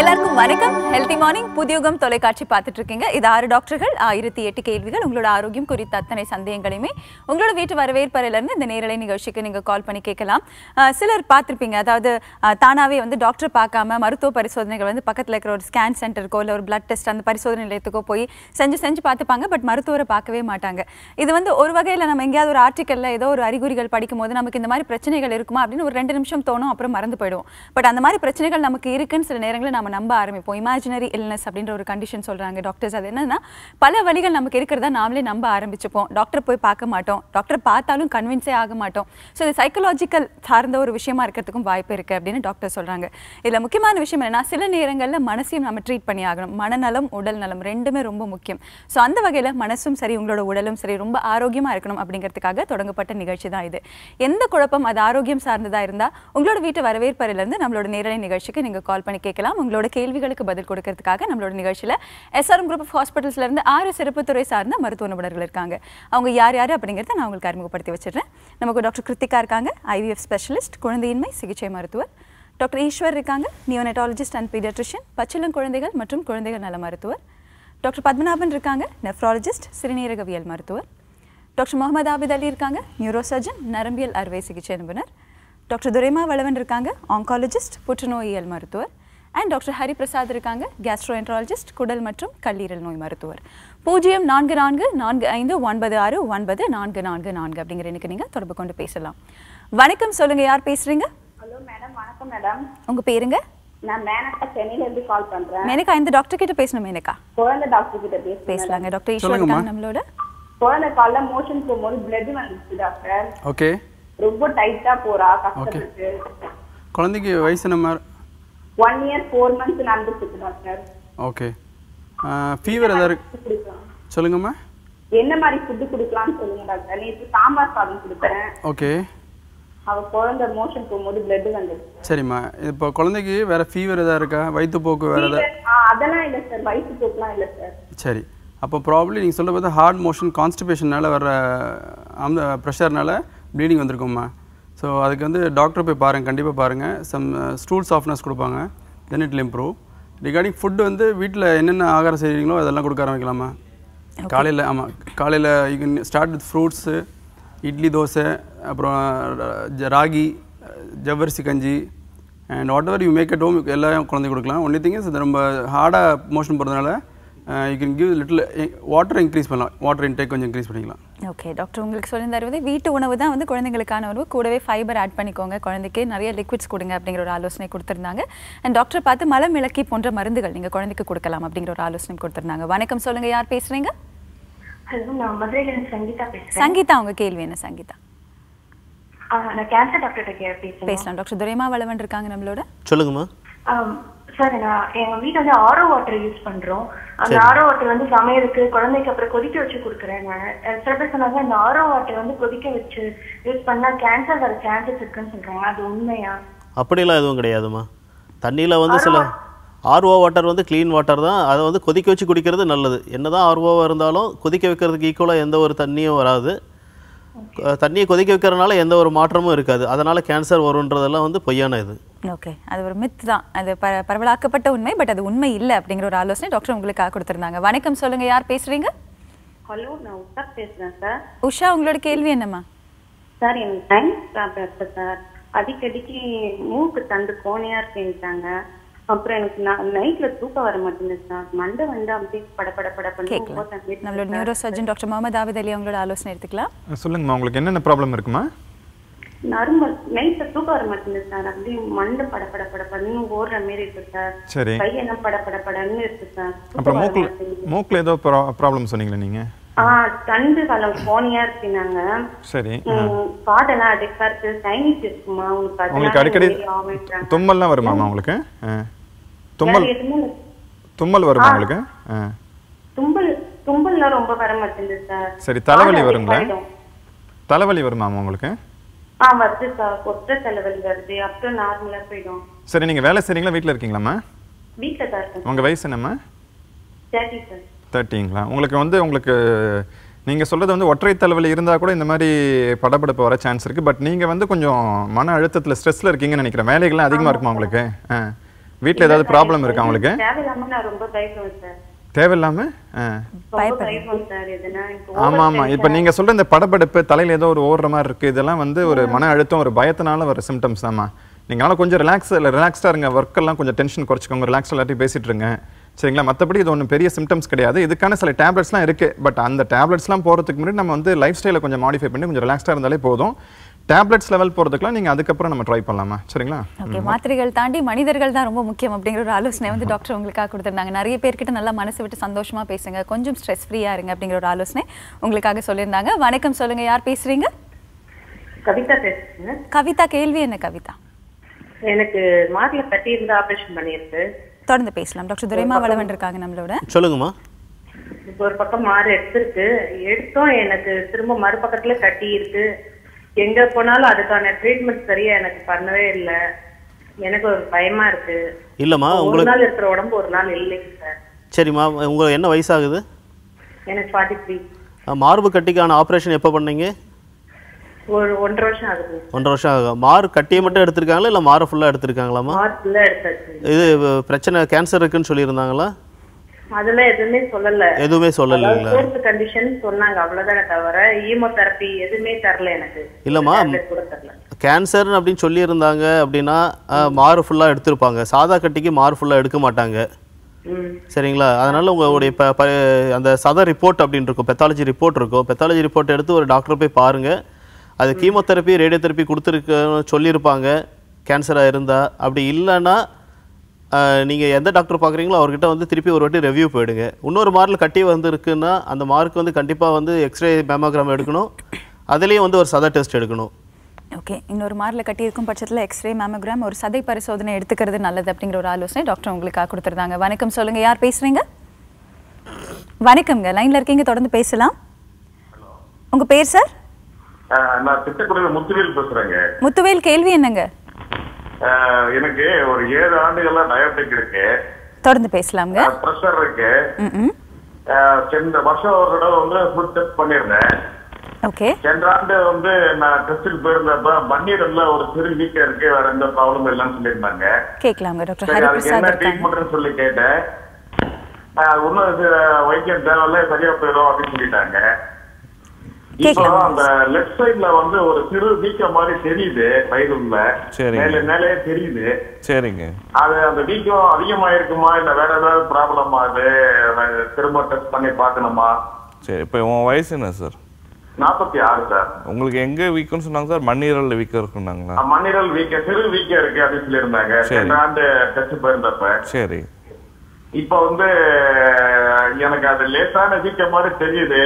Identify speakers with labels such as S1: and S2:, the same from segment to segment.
S1: எல்லாருக்கும் வணக்கம். Healthy morning Puthuyugam தொலைக்காட்சி பார்த்துட்டு இருக்கீங்க. இது 6 டாக்டர்கள் 1008 கேள்விகள். உங்களோட ஆரோக்கியம் குறித்த அத்தனை சந்தேகங்களையுமே உங்களோட வீட்டு வரவேற்பறையிலிருந்து இந்த நேரலை நிகழ்ச்சிக்கு நீங்க கால் பண்ணி கேட்கலாம். சிலர் பார்த்துருப்பீங்க, அதாவது தானாவே வந்து டாக்டர் பார்க்காம மருத்துவ பரிசோதனைகள் வந்து பக்கத்தில் இருக்கிற ஒரு ஸ்கேன் சென்டருக்கோ இல்லை ஒரு பிளட் டெஸ்ட் அந்த பரிசோதனை நிலையத்துக்கோ போய் செஞ்சு பார்த்துப்பாங்க. பட் மருத்துவரை பார்க்கவே மாட்டாங்க. இது வந்து ஒரு வகையில் நம்ம எங்கேயாவது ஒரு ஆர்டிக்கல்ல ஏதோ ஒரு அறிகுறிகள் படிக்கும் போது நமக்கு இந்த மாதிரி பிரச்சனைகள் இருக்குமா அப்படின்னு ஒரு 2 நிமிஷம் தோணும், அப்புறம் மறந்து போயிடுவோம். பட் அந்த மாதிரி பிரச்சனைகள் நமக்கு இருக்குன்னு சில நேரங்களில் நம்ம நம்ப ஆரம்பிப்போம். இமேஜினரி இல்னஸ் அப்படின்ற ஒரு கண்டிஷன் சொல்றாங்க டாக்டர்ஸ். அது என்னன்னா பல வழிகள் நமக்கு இருக்கிறதா நாமளே நம்ப ஆரம்பிச்சுப்போம். டாக்டர் போய் பார்க்க மாட்டோம், டாக்டர் பார்த்தாலும் கன்வின்ஸே ஆக மாட்டோம். ஸோ இது சைக்கலாஜிக்கல் சார்ந்த ஒரு விஷயமா இருக்கிறதுக்கும் வாய்ப்பு இருக்கு அப்படின்னு டாக்டர் சொல்றாங்க. இதுல முக்கியமான விஷயம் என்னன்னா சில நேரங்களில் மனசையும் நம்ம ட்ரீட் பண்ணி ஆகணும். மனநலம் உடல் நலம் ரெண்டுமே ரொம்ப முக்கியம். ஸோ அந்த வகையில் மனசும் சரி உங்களோட உடலும் சரி ரொம்ப ஆரோக்கியமா இருக்கணும் அப்படிங்கிறதுக்காக தொடங்கப்பட்ட நிகழ்ச்சி தான் இது. எந்த குழப்பம் அது ஆரோக்கியம் சார்ந்ததா இருந்தா உங்களோட வீட்டு வரவேற்பறையிலிருந்து நம்மளோட நேரலை நிகழ்ச்சிக்கு நீங்க கால் பண்ணி கேட்கலாம். உங்களோட கேள்விகளுக்கு பதில் கொடுக்கறதுக்காக நம்மளோட நிகழ்ச்சியில SRM குரூப் ஆஃப் ஹாஸ்பிட்டல்ஸ்ல இருந்து 6 சிறப்பு துறை சார்ந்த மருத்துவ நிபுணர்கள் இருக்காங்க. அவங்க யார் யார் அப்படிங்கிறத நான் உங்களுக்கு அறிமுகப்படுத்தி வச்சிடுறேன். நமக்கு டாக்டர் கிருத்திகா இருக்காங்க, IVF ஸ்பெஷலிஸ்ட், குழந்தையின்மை சிகிச்சை மருத்துவர். டாக்டர் ஈஸ்வர் இருக்காங்க, நியோனட்டாலஜிஸ்ட் அண்ட் பீடியாட்ரிஷியன், பச்சிளம் குழந்தைகள் மற்றும் குழந்தைகள் நல மருத்துவர். டாக்டர் பத்மநாபன் இருக்காங்க, நெஃப்ராலஜிஸ்ட், சிறுநீரகவியல் மருத்துவர். டாக்டர் முகமது ஆபித் அலி இருக்காங்க, நியூரோசர்ஜன், நரம்பியல் அறுவை சிகிச்சை நிபுணர். டாக்டர் துரைமா வளவன் இருக்காங்க, ஆங்காலஜிஸ்ட், புற்றுநோயியல் மருத்துவர். அண்ட் டாக்டர் ஹரி பிரசாத் இருக்காங்க, கேஸ்ட்ரோஎன்ட்ராலஜிஸ்ட், குடல் மற்றும் கல்லீரல் நோய் மருத்துவர். 0444596944 அப்படிங்கிற எனக்கு நீங்க தொடர்பு கொண்டு பேசலாம். வணக்கம், சொல்லுங்க, யார் பேசுறீங்க?
S2: Hello madam. வணக்கம் மேடம்.
S1: உங்க பேருங்க?
S2: நான் மேனகா, சென்னையில இருந்து கால் பண்றேன்.
S1: மேனகா, இந்த டாக்டர் கிட்ட பேசணும். மேனகா,
S2: குழந்தை டாக்டர் கிட்ட
S1: பேசலாங்க. டாக்டர் ஈஸ்வர் இருக்காங்க நம்மளோட.
S2: குழந்தை காலைல மோஷன் போகும்போது பிளட் வந்துச்சு டாக்டர்.
S3: ஓகே.
S2: ரொம்ப டைட்டா போறா, கஷ்டப்பட்டு.
S3: குழந்தைக்கு வயசு நம்ம
S2: 1 year 4 months நடந்துச்சு டாக்டர்.
S3: ஓகே. ஃபீவர் ஏதாவது சொல்லுங்கம்மா.
S2: என்ன மாதிரி ஃபுட் கொடுக்கலாம்னு சொல்லுங்க டாக்டர். நேற்று சாம்பார் சாதம் கொடுத்தேன்.
S3: ஓகே.
S2: அவ குழந்தை மோஷன் போகும்போது பிளட் வந்துச்சு.
S3: சரிம்மா, இப்போ குழந்தைக்கு வேற ஃபீவர் ஏதாவது இருக்கா? வயிற்றுப்போக்கு வேற ஏதாவது?
S2: அதெல்லாம் இல்லை சார், வயிற்றுப்போக்குலாம் இல்லை சார்.
S3: சரி, அப்போ ப்ராப்ளி நீங்கள் சொல்ல பார்த்தா ஹார்ட் மோஷன் கான்ஸ்டிபேஷனால் வர அந்த ப்ரெஷர்னால ப்ளீடிங் வந்திருக்கும்மா. ஸோ அதுக்கு வந்து டாக்டர் போய் பாருங்கள், கண்டிப்பாக பாருங்கள். சம் ஸ்டூல் சாஃப்ட்னஸ் கொடுப்பாங்க, then it will improve. Regarding food வந்து வீட்டில் என்னென்ன ஆகாரம் செய்கிறீங்களோ அதெல்லாம் கொடுக்க ஆரம்பிக்கலாமா காலையில்? ஆமாம், காலையில் you can start with fruits, idli, dosa, அப்புறம் ராகி, ஜவ்வரிசி கஞ்சி and whatever you make at home எல்லாம் குழந்தைக்கு கொடுக்கலாம். ஒன்லி திங் இஸ் இது ரொம்ப ஹார்டாக மோஷன் போகிறதுனால you can give little water increase பண்ணலாம், வாட்டர் இன்டேக் கொஞ்சம் இன்க்ரீஸ் பண்ணிக்கலாம்.
S1: ஓகே டாக்டர், உங்களுக்கு சொல்லியிருந்தாரு வீட்டு உணவு தான் வந்து குழந்தைங்களுக்கான உணவு, கூடவே ஃபைபர் ஆட் பண்ணிக்கோங்க, குழந்தைக்கு நிறைய லிக்விட்ஸ் கொடுங்க அப்படிங்கிற ஒரு ஆலோசனை கொடுத்துருந்தாங்க. அண்ட் டாக்டர் பார்த்து மலம் விளக்கி போன்ற மருந்துகள் நீங்கள் குழந்தைக்கு கொடுக்கலாம் அப்படிங்கிற ஒரு ஆலோசனை கொடுத்துருந்தாங்க. வணக்கம், சொல்லுங்க, யார் பேசுறீங்க?
S4: ஹலோ, நான் மதுரையிலிருந்து சங்கீதா பேசுறேன்.
S1: சங்கீதா, உங்க கேள்வி என்ன? சங்கீதா,
S4: நான் கேன்சர் டாக்டர்
S1: பேசலாம். டாக்டர் துரைமா வளவன் இருக்காங்க நம்மளோட.
S5: சொல்லுங்கம்மா.
S4: சார், நான் எங்க வீட்டு வந்து ஆரோ வாட்டர் யூஸ் பண்றோம். அந்த ஆரோ வாட்டர் வந்து சமையலுக்கு குழந்தைக்கு அப்புறம் கொதிக்க வச்சு கொடுக்குறேன். சில பேர் சொன்னாங்க இந்த ஆரோ வாட்டர் வந்து கொதிக்க வச்சு யூஸ் பண்ணா கேன்சர் வர சான்சஸ் இருக்குன்னு சொல்றாங்க, அது உண்மையா?
S5: அப்படிலாம் எதுவும் கிடையாதுமா. தண்ணியில் வந்து சில ஆர்ஓ வாட்டர் வந்து க்ளீன் வாட்டர் தான், அதை வந்து கொதிக்க வச்சு குடிக்கிறது நல்லது. என்னதான் ஆர்ஓவாக இருந்தாலும் கொதிக்க வைக்கிறதுக்கு ஈக்குவலாக எந்த ஒரு தண்ணியும் வராது. தண்ணியை கொதிக்க வைக்கிறதுனால எந்த ஒரு மாற்றமும் இருக்காது. அதனால் கேன்சர் வருன்றதெல்லாம் வந்து பொய்யான இது.
S1: ஓகே, அது ஒரு மித் தான், அது பரவலாக்கப்பட்ட உண்மை, பட் அது உண்மை இல்லை அப்படிங்கிற ஒரு ஆலோசனை டாக்டர் உங்களுக்காக கொடுத்துருந்தாங்க. வணக்கம், சொல்லுங்க, யார் பேசுறீங்க?
S2: ஹலோ, நான் உஷா பேசுறேன் சார்.
S1: உஷா, உங்களோட கேள்வி என்னம்மா?
S2: சார், எனக்கு டைம் ப்ராப்ளம் இருக்கு சார். அடிக்கடிக்கு மூக்கு தண்டு கோணையா இருக்குன்ட்டாங்க. அப்புறம் எனக்கு நைட்ல தூக்கம் வர மாட்டேங்குது சார். மண்டை வந்து அப்படியே படபட பண்ணி.
S1: நம்மளோட நியூரோசர்ஜன் டாக்டர் முகமது ஆபித் அலி அவங்களோட ஆலோசனை எடுத்துக்கலாம்.
S6: சொல்லுங்கம்மா, உங்களுக்கு என்னென்ன ப்ராப்ளம் இருக்குமா?
S2: நரம்பு நைட்ல தூக்கம் வர மாட்டேங்குது சார். அப்படியே மண்டை படபடன்னு ஓடுற மாதிரி இருக்கு சார்.
S6: சரி,
S2: கையெல்லாம் படபடன்னு இருக்கு சார்.
S6: அப்புறம் மூக்குல ஏதோ ப்ராப்ளம் சொன்னீங்களா நீங்க?
S2: தண்டு காலம் கோணையா இருக்குனாங்க.
S6: சரி,
S2: காதெல்லாம் அடிக்கா இருக்கு. சைனஸ் இருக்குமா
S6: உங்களுக்கு? அடிக்கடி தும்மல்லாம் வருமாமா உங்களுக்கு? தும்மல் வருமா உங்களுக்கு?
S2: தும்பல்லாம் ரொம்ப வர மாட்டேங்குது சார்.
S6: சரி, தலைவலி வருங்களா? தலைவலி வருமாமா உங்களுக்கு?
S2: வருது சார், கொற்ற தலைவலி வருது, அப்புறம் நார்மலா போயிடும்.
S6: சரி, நீங்க வேலை செய்றீங்களா, வீட்ல இருக்கீங்களாம்மா?
S2: வீட்ல தான் இருக்கேன்.
S6: உங்க வயசு என்னம்மா?
S2: 30 சார்.
S6: 30ங்களா? உங்களுக்கு நீங்க சொல்றது வந்து ஒற்றை தலைவலி இருந்தா கூட இந்த மாதிரி படபடப்பு வர சான்ஸ் இருக்கு. பட் நீங்க வந்து கொஞ்சம் மன அழுத்தத்துல ஸ்ட்ரெஸ்ல இருக்கீங்கன்னு நினைக்கிறேன். வேலைகள்லாம் அதிகமா இருக்குமா உங்களுக்கு? வீட்டில் ஏதாவது ப்ராப்ளம் இருக்கா உங்களுக்கு?
S2: தேவையில்லாம நான் ரொம்ப பயப்படுவேன் சார்.
S6: தேவையில்லாம
S2: ரொம்ப பயப்படுவேன் சார். எதுனா
S6: ஆமாம் ஆமாம். இப்போ நீங்கள் சொல்கிற இந்த படபடப்பு, தலையில் ஏதோ ஒரு ஓடுற மாதிரி இருக்குது, இதெல்லாம் வந்து ஒரு மன அழுத்தம், ஒரு பயத்தினால வர சிம்டம்ஸ் தாம்மா. நீங்களால கொஞ்சம் ரிலாக்ஸ்டாக இருங்க, ஒர்க்கெல்லாம் கொஞ்சம் டென்ஷன் குறைச்சிக்கோங்க, ரிலாக்ஸ் எல்லாத்தையும் பேசிகிட்டு இருங்க, சரிங்களா? மற்றபடி இது ஒன்றும் பெரிய சிம்டம்ஸ் கிடையாது. இதுக்கான சில டேப்லெட்ஸ்லாம் இருக்குது. பட் அந்த டேப்லெட்ஸ்லாம் போகிறதுக்கு முன்னாடி நம்ம வந்து லைஃப் ஸ்டைலை கொஞ்சம் மாடிஃபை பண்ணி கொஞ்சம் ரிலாக்ஸ்டாக இருந்தாலே போதும். டேப்லெட்ஸ் லெவல் போகிறதுக்குலாம் நீங்கள் அதுக்கப்புறம் நம்ம ட்ரை பண்ணலாமா? சரிங்களா?
S1: ஓகே, மாத்திரைகள் தாண்டி மனிதர்கள் தான் ரொம்ப முக்கியம் அப்படிங்கிற ஒரு ஆலோசனை வந்து டாக்டர் உங்களுக்காக கொடுத்துருந்தாங்க. நிறைய பேர்கிட்ட நல்லா மனசு விட்டு சந்தோஷமாக பேசுங்க, கொஞ்சம் ஸ்ட்ரெஸ் ஃப்ரீயாக இருங்க அப்படிங்கிற ஒரு ஆலோசனை உங்களுக்காக சொல்லியிருந்தாங்க. வணக்கம், சொல்லுங்கள், யார் பேசுகிறீங்க?
S2: கவிதா பேசுறேன்.
S1: கவிதா, கேள்வி என்ன கவிதா?
S2: எனக்கு மார்ல கட்டி இருந்து ஆபரேஷன் பண்ணிருக்கு.
S1: தொடர்ந்து பேசலாம். டாக்டர் துரைமா வளவன் இருக்காங்க நம்மளோட.
S5: சொல்லுங்கம்மா.
S2: இப்போ ஒரு பக்கம் மாறு எடுத்தோம், எனக்கு திரும்ப மறுபக்கத்துல கட்டி இருக்கு. எங்க போனாலும் அதுக்கான ட்ரீட்மெண்ட் சரியா எனக்கு பண்ணவே இல்லை. எனக்கு ஒரு பயமா இருக்கு.
S5: இல்லம்மா,
S2: ஒரு நாள் இருக்கிற உடம்பு ஒரு நாள் இல்லைங்க சார்.
S5: சரிம்மா, உங்களுக்கு என்ன வயசாகுது?
S2: எனக்கு 43.
S5: மார்பு கட்டிக்கான ஆப்ரேஷன் எப்போ பண்ணீங்க?
S2: ஒரு 1.5 வருஷம் ஆகுது.
S5: 1.5 வருஷம் ஆகும். மாறு கட்டியை மட்டும் எடுத்திருக்காங்களா இல்லை மாறு ஃபுல்லாக எடுத்திருக்காங்களாம்மா?
S2: மாறு ஃபுல்லா எடுத்தாச்சு.
S5: இது பிரச்சனை கேன்சர் இருக்குன்னு சொல்லியிருந்தாங்களா?
S2: அதெல்லாம் எதுவுமே சொல்லல.
S5: எதுவுமே சொல்லலைங்களா?
S2: ஃபோர்த் கண்டிஷன் சொன்னாங்க, அவ்வளவுதானே தவிர ஈமோதெரபி எதுவுமே தரல எனக்கு.
S5: இல்லம்மா, கேன்சர் அப்படின்னு சொல்லியிருந்தாங்க அப்படின்னா மாறு ஃபுல்லாக எடுத்திருப்பாங்க. சாதா கட்டிக்கு மாறு ஃபுல்லாக எடுக்க மாட்டாங்க, சரிங்களா? அதனால உங்களுடைய அந்த சத ரிப்போர்ட் அப்படின்னு இருக்கும், பெத்தாலஜி ரிப்போர்ட் இருக்கும். பெத்தாலஜி ரிப்போர்ட் எடுத்து ஒரு டாக்டர் போய் பாருங்க. அது கீமோதெரப்பி ரேடியோதெரப்பி கொடுத்துருக்க சொல்லியிருப்பாங்க கேன்சராக இருந்தால். அப்படி இல்லைன்னா நீங்கள் எந்த டாக்டர் பார்க்குறீங்களோ அவர்கிட்ட வந்து திருப்பி ஒரு வாட்டி ரெவ்யூ போயிடுங்க. இன்னொரு மார்க்கில் கட்டி வந்து இருக்குன்னா அந்த மார்க் வந்து கண்டிப்பாக வந்து எக்ஸ்ரே மேமோகிராம் எடுக்கணும், அதுலேயும் வந்து ஒரு சத டெஸ்ட் எடுக்கணும்.
S1: ஓகே, இன்னொரு மாரில் கட்டியிருக்கும் பட்சத்தில் எக்ஸ்ரே மேமோகிராம் ஒரு சதை பரிசோதனை எடுத்துக்கிறது நல்லது அப்படிங்கிற ஒரு ஆலோசனை டாக்டர் உங்களுக்காக கொடுத்துருந்தாங்க. வணக்கம், சொல்லுங்கள், யார் பேசுகிறீங்க? வணக்கம்ங்க, லைனில் இருக்கீங்க, தொடர்ந்து பேசலாம். உங்கள் பேர் சார்?
S7: நான் திட்டக்குடியில் முத்துவேல் பேசுறேங்க.
S1: முத்துவேல், கேள்வி என்னங்க?
S7: எனக்கு ஒரு 7 ஆண்டுகளா டயபெட்டிக் இருக்கு.
S1: தொடர்ந்து பேசலாம்ங்க.
S7: பிரஷர் இருக்கு. சென்ற வருஷம் ஒரு தடவை வந்து ஃபுட் டெஸ்ட் பண்ணிருந்தேன்.
S1: ஓகே.
S7: சென்ற ஆண்டு வந்து நான் டெஸ்ட்டுக்கு போயிருந்தப்ப மண்ணீரல்ல ஒரு சிறு வீக்கம் இருக்கு, வேற எந்த ப்ராப்ளம் இல்லைன்னு சொல்லியிருந்தாங்க.
S1: கேட்கலாங்க டாக்டர்.
S7: அதுக்கு என்ன ட்ரீட்மெண்ட்னு சொல்லி கேட்டேன். ஒன்னும் வைத்தியம் தேவையில்ல, சரியா போயிடும் அப்படின்னு சொல்லிட்டாங்க. இப்போ அந்த லெஃப்ட் சைட்ல வந்து ஒரு சிறு வீக்கம் மாதிரி தெரியுது, வயிறுல மேலே தெரியுது. சரிங்க. அது அந்த வீக்கம் அதிகமா இருக்குமா இல்ல வேற ஏதாவது ப்ராப்ளமா? அது திரும்ப டெஸ்ட் பண்ணி பார்க்கணுமா?
S8: சரி, இப்போ உன் வயசு என்ன சார்?
S7: 46 சார். உங்களுக்கு
S8: எங்க வீக்கம்னு சொன்னாங்க சார்? மண்ணீரல் வீக்கம் இருக்குன்னாங்களா?
S7: மண்ணீரல் வீக்கம், சிறு வீக்கம் இருக்கு அப்படின்னு சொல்லியிருந்தாங்க சென்ற ஆண்டு டெஸ்ட் போயிருந்தப்ப. சரி. இப்ப வந்து எனக்கு அது லேசான வீக்கம் மாதிரி தெரியுது,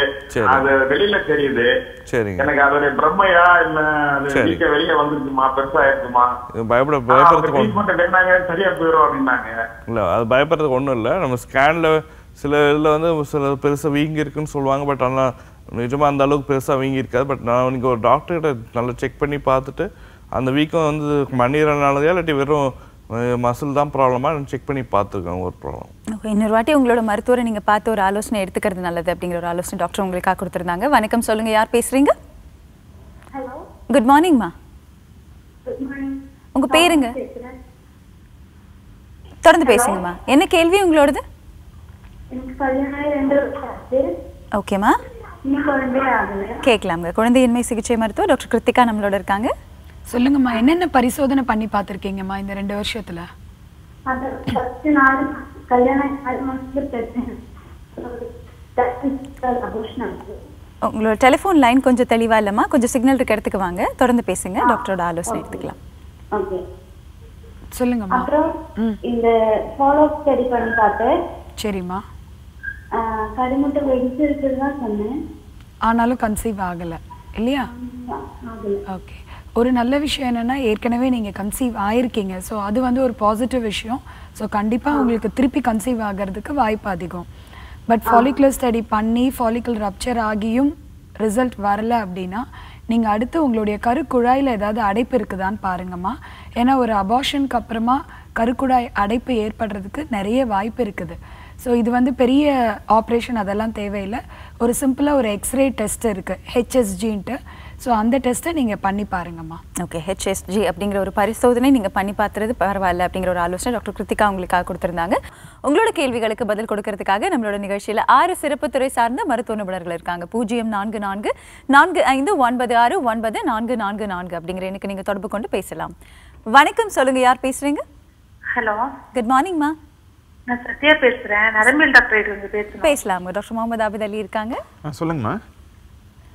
S7: அது வெளியில தெரியுது. சரி. எனக்கு அதோட பிரம்மையா இல்ல அது வீக்கம் வெளியில வந்துருக்குமா, பெருசா இருக்குமா? பயப்படுறதுக்கு என்னங்க சரியா போயிடும் அப்படின்னாங்க.
S8: இல்ல, அது பயப்படுறதுக்கு ஒண்ணும் இல்ல. நம்ம ஸ்கேன்ல சில இதுல வந்து சில பெருசா வீங்கி இருக்குன்னு சொல்லுவாங்க. பட் ஆனா நிஜமா அந்த அளவுக்கு பெருசா வீங்கி இருக்காது. பட் நான் இன்னைக்கு ஒரு டாக்டர்கிட்ட நல்லா செக் பண்ணி பார்த்துட்டு அந்த வீக்கம் வந்து மண்ணீரல்னாலயா இல்லாட்டி வெறும் மசில் தான் ப்ராப்ளமா செக் பண்ணி பார்த்துருக்கேன் ஒரு ப்ராப்ளம்.
S1: ஓகே, இன்னொரு வாட்டி உங்களோட மருத்துவரை நீங்கள் பார்த்து ஒரு ஆலோசனை எடுத்துக்கிறது நல்லது அப்படிங்கிற ஒரு ஆலோசனை டாக்டர் உங்களுக்காக கொடுத்துருந்தாங்க. வணக்கம், சொல்லுங்கள், யார் பேசுகிறீங்க?
S9: ஹலோ,
S1: குட் மார்னிங்மா. உங்கள் பேருங்க? தொடர்ந்து பேசுங்கம்மா. என்ன கேள்வி உங்களோடது? ஓகேம்மா, கேட்கலாங்க. குழந்தையின்மை சிகிச்சை மருத்துவர் டாக்டர் கிருத்திகா நம்மளோட இருக்காங்க.
S9: சொல்லுங்கம்மா, என்னென்ன பரிசோதனை பண்ணி பார்த்துருக்கீங்கம்மா இந்த 2 வருஷத்துல?
S1: உங்களோட டெலிஃபோன் லைன் கொஞ்சம் தெளிவா இல்லைம்மா, கொஞ்சம் சிக்னல் இருக்க இடத்துக்கு வாங்க, தொடர்ந்து பேசுங்க, டாக்டரோட ஆலோசனை எடுத்துக்கலாம்.
S9: சொல்லுங்கம்மா.
S4: அப்புறம் இந்த ஃபாலோ அப் ஸ்டடி பண்ணி பார்த்தேன்.
S9: சரிம்மா.
S4: கருமுட்டை வெடிச்சு இருக்குன்னு தான் சொன்னேன்,
S9: ஆனாலும் கன்சீவ் ஆகலை இல்லையா? ஓகே, ஒரு நல்ல விஷயம் என்னென்னா ஏற்கனவே நீங்கள் கன்சீவ் ஆயிருக்கீங்க. ஸோ அது வந்து ஒரு பாசிட்டிவ் விஷயம். ஸோ கண்டிப்பாக உங்களுக்கு திருப்பி கன்சீவ் ஆகிறதுக்கு வாய்ப்பு அதிகம். பட் ஃபாலிகுலர் ஸ்டடி பண்ணி ஃபாலிகுலர் ரப்சர் ஆகியும் ரிசல்ட் வரலை அப்படின்னா நீங்கள் அடுத்து உங்களுடைய கருக்குழாயில் ஏதாவது அடைப்பு இருக்குதான்னு பாருங்கம்மா. ஏன்னா ஒரு அபார்ஷனுக்கு அப்புறமா கருக்குழாய் அடைப்பு ஏற்படுறதுக்கு நிறைய வாய்ப்பு இருக்குது. ஸோ இது வந்து பெரிய ஆப்ரேஷன் அதெல்லாம் தேவையில்லை. ஒரு சிம்பிளாக ஒரு எக்ஸ்ரே டெஸ்ட் இருக்குது, ஹெச்எஸ்ஜின்ட்டு. ஸோ அந்த டெஸ்ட்டை நீங்கள் பண்ணி பாருங்கம்மா.
S1: ஓகே, ஹெச்எஸ்ஜி அப்படிங்கிற ஒரு பரிசோதனை நீங்கள் பண்ணி பார்த்துறது பரவாயில்ல அப்படிங்கிற ஒரு ஆலோசனை டாக்டர் கிருத்திகா உங்களுக்காக கொடுத்துருந்தாங்க. உங்களோட கேள்விகளுக்கு பதில் கொடுக்கறதுக்காக நம்மளோட நிகழ்ச்சியில் 6 சிறப்பு துறை சார்ந்த மருத்துவ நிபுணர்கள் இருக்காங்க. 0444459444 அப்படிங்கிற எனக்கு நீங்கள் தொடர்பு கொண்டு பேசலாம். வணக்கம், சொல்லுங்க, யார் பேசுறீங்க?
S10: ஹலோ,
S1: குட் மார்னிங்மா.
S10: நான் சத்யா பேசுறேன், நரம்பியல் டாக்டர் வந்து
S1: பேசலாம். டாக்டர் முகமது ஆபித் அலி இருக்காங்க.
S6: சொல்லுங்கம்மா.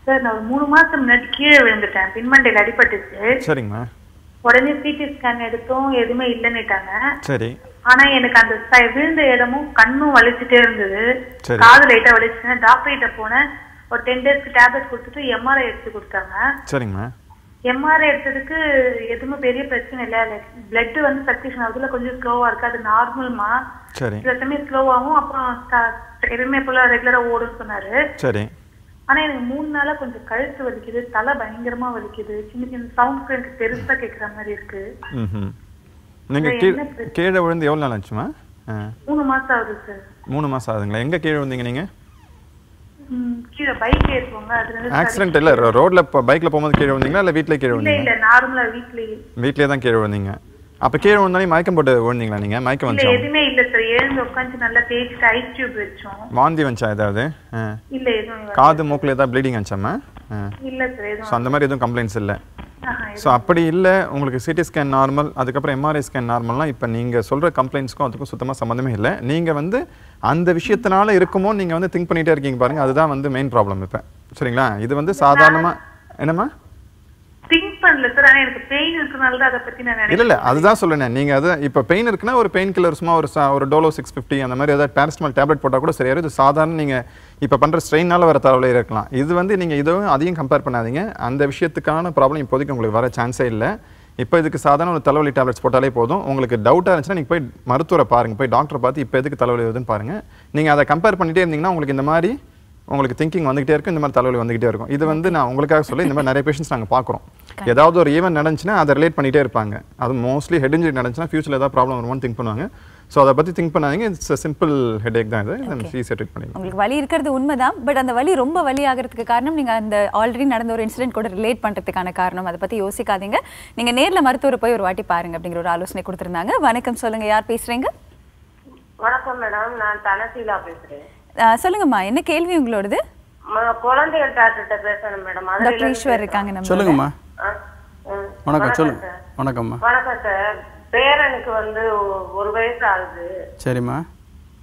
S10: சார், நான் ஒரு 3 மாசம் முன்னாடி கீழே விழுந்துட்டேன், பின்மண்டையில் அடிபட்டுச்சு.
S6: சரிங்கம்மா.
S10: உடனே சிடி ஸ்கேன் எடுத்தோம், எதுவுமே இல்லைன்னுட்டாங்க.
S6: சரி.
S10: ஆனா எனக்கு அந்த விழுந்த இடமும் கண்ணும் வலிச்சுட்டே இருந்தது,
S6: சரி.
S10: காது லைட்டா வலிச்சுட்டேன். டாக்டர் கிட்ட போனேன், ஒரு 10 டேஸ்க்கு டேப்லெட் கொடுத்துட்டு எம்ஆர்ஐ எடுத்து கொடுத்தாங்க.
S6: சரிங்கம்மா.
S10: எம்ஆர்ஐ எடுத்ததுக்கு எதுவுமே பெரிய பிரச்சனை இல்லை, பிளட் வந்து சர்க்குலேஷன் ஆகுதுல கொஞ்சம் ஸ்லோவா இருக்கு, அது நார்மல்மா.
S6: சரி.
S10: சில சமயம் ஸ்லோவாகும், அப்புறம் எதுவுமே போல ரெகுலரா ஓடுன்னு சொன்னாரு.
S6: சரி.
S10: ஆனா எனக்கு 3 நாளா கொஞ்சம் கழுத்து வலிக்குது, தலை பயங்கரமா வலிக்குது, சின்ன சின்ன சவுண்ட் எனக்கு பெருசா கேட்கற மாதிரி இருக்கு.
S6: நீங்க கீழே விழுந்து எவ்வளவு நாள் ஆச்சுமா?
S10: 3 மாசம் ஆகுது சார்.
S6: 3 மாசம் ஆகுதுங்களா? எங்க கீழே விழுந்தீங்க நீங்க?
S10: கீழே பைக் ஏறுவாங்க, அதுல இருந்து
S6: ஆக்சிடென்ட் இல்ல, ரோட்ல பைக்ல போகும்போது கீழே விழுந்தீங்களா இல்ல வீட்லயே கீழே விழுந்தீங்களா?
S10: இல்ல நார்மலா வீட்லயே தான்
S6: கீழே விழுந்தீங்க. அப்ப கீழே விழுந்தானே மயக்கம் போட்டு விழுந்தீங்களா நீங்க? மயக்கம் வந்துச்சா?
S10: இல்ல எதுவுமே இல்ல சார், எழுந்து உட்கார்ந்து நல்லா தேய்ச்சிட்டு ஐஸ் டியூப் வெச்சோம்.
S6: வாந்தி வந்துச்சா ஏதாவது?
S10: இல்ல எதுவும்.
S6: காது மூக்குல ஏதாவது ப்ளீடிங் ஆச்சாமா?
S10: இல்ல சார், எதுவும்.
S6: சோ அந்த மாதிரி எதுவும் கம்ப்ளைண்ட்ஸ் இல்ல. ஸோ அப்படி இல்லை, உங்களுக்கு சிடி ஸ்கேன் நார்மல், அதுக்கப்புறம் எம்ஆர்ஐ ஸ்கேன் நார்மல்லாம் இப்போ நீங்கள் சொல்கிற கம்ப்ளைண்ட்ஸ்க்கும் அதுக்கும் சுத்தமாக சம்மந்தமே இல்லை. நீங்கள் வந்து அந்த விஷயத்தினால இருக்குமோ நீங்கள் வந்து திங்க் பண்ணிகிட்டே இருக்கீங்க பாருங்கள், அதுதான் வந்து மெயின் ப்ராப்ளம் இப்போ. சரிங்களா? இது வந்து சாதாரணமாக என்னம்மா
S10: திங்க் பண்ணல சார், ஆனால் எனக்கு பெயின் இருக்கனால தான் அதை பற்றி நான் நினைக்கிறேன்.
S6: இல்லை அதுதான் சொல்லுறேன். நீங்கள் அது இப்போ பெயின் இருக்குன்னா ஒரு பெயின் கில்லர் சும்மா ஒரு டோலோ 650 அந்த மாதிரி ஏதாவது பேரஸ்டமால் டேப்லெட் போட்டால் கூட சரியாயிரும். இது சாதாரண நீங்கள் இப்போ பண்ணுற ஸ்ட்ரெயினால் வர தரவுல இருக்கலாம். இது வந்து நீங்கள் இதுவும் அதையும் கம்பேர் பண்ணாதீங்க. அந்த விஷயத்துக்கான ப்ராப்ளம் இப்போதைக்கு உங்களுக்கு வர சான்ஸே இல்லை. இப்போ இதுக்கு சாதாரண ஒரு தலைவலி டேப்லெட்ஸ் போட்டாலே போதும். உங்களுக்கு டவுட்டாக இருந்துச்சுன்னா நீங்கள் போய் மருத்துவரை பாருங்கள், போய் டாக்டரை பார்த்து இப்போ எதுக்கு தலைவலி வருதுன்னு பாருங்கள். நீங்கள் அதை கம்பேர் பண்ணிகிட்டே இருந்தீங்கன்னா உங்களுக்கு இந்த மாதிரி உங்களுக்கு திங்கிங் வந்துகிட்டே இருக்கும், இந்த மாதிரி தலைவலி வந்துகிட்டே இருக்கும். இது வந்து நான் உங்களுக்காக சொல்ல, இந்த மாதிரி நிறைய பேஷண்ட்ஸ் நாங்கள் பார்க்குறோம். ஏதாவது ஒரு ஈவென்ட் நடந்துச்சுன்னா அதை ரிலேட் பண்ணிகிட்டே இருப்பாங்க. அது மோஸ்ட்லி ஹெட் இன்ஜரி நடந்துச்சுன்னா ஃபியூச்சரில் ஏதாவது ப்ராப்ளம் வருமானு திங்க் பண்ணுவாங்க. ஸோ அதை பற்றி திங்க் பண்ணாதீங்க. இட்ஸ் சிம்பிள் ஹெட்ஏக் தான், இது ஈஸியாக ட்ரீட் பண்ணிடலாம்.
S1: உங்களுக்கு வலி இருக்கிறது உண்மைதான், பட் அந்த வலி ரொம்ப வலி ஆகிறதுக்கு காரணம் நீங்கள் அந்த ஆல்ரெடி நடந்த ஒரு இன்சிடென்ட் கூட ரிலேட் பண்ணுறதுக்கான காரணம். அதை பற்றி யோசிக்காதீங்க. நீங்கள் நேரில் மருத்துவரை போய் ஒரு வாட்டி பாருங்க அப்படிங்கிற ஒரு ஆலோசனை கொடுத்துருந்தாங்க. வணக்கம், சொல்லுங்க, யார் பேசுறீங்க?
S2: வணக்கம் மேடம், நான் தனசீலா பேசுறேன்.
S1: சொல்லுங்கம்மா, என்ன கேள்வி உங்களோடது?
S2: குழந்தைகள் டாக்டர்கிட்ட பேசணும் மேடம்.
S1: டாக்டர் ஈஸ்வர் இருக்காங்க நம்ம.
S3: சொல்லுங்கம்மா. வணக்கம், சொல்லுங்க. வணக்கம்மா.
S2: வணக்கம் சார். பேரனுக்கு வந்து 1 வயசு ஆகுது.
S3: சரிம்மா.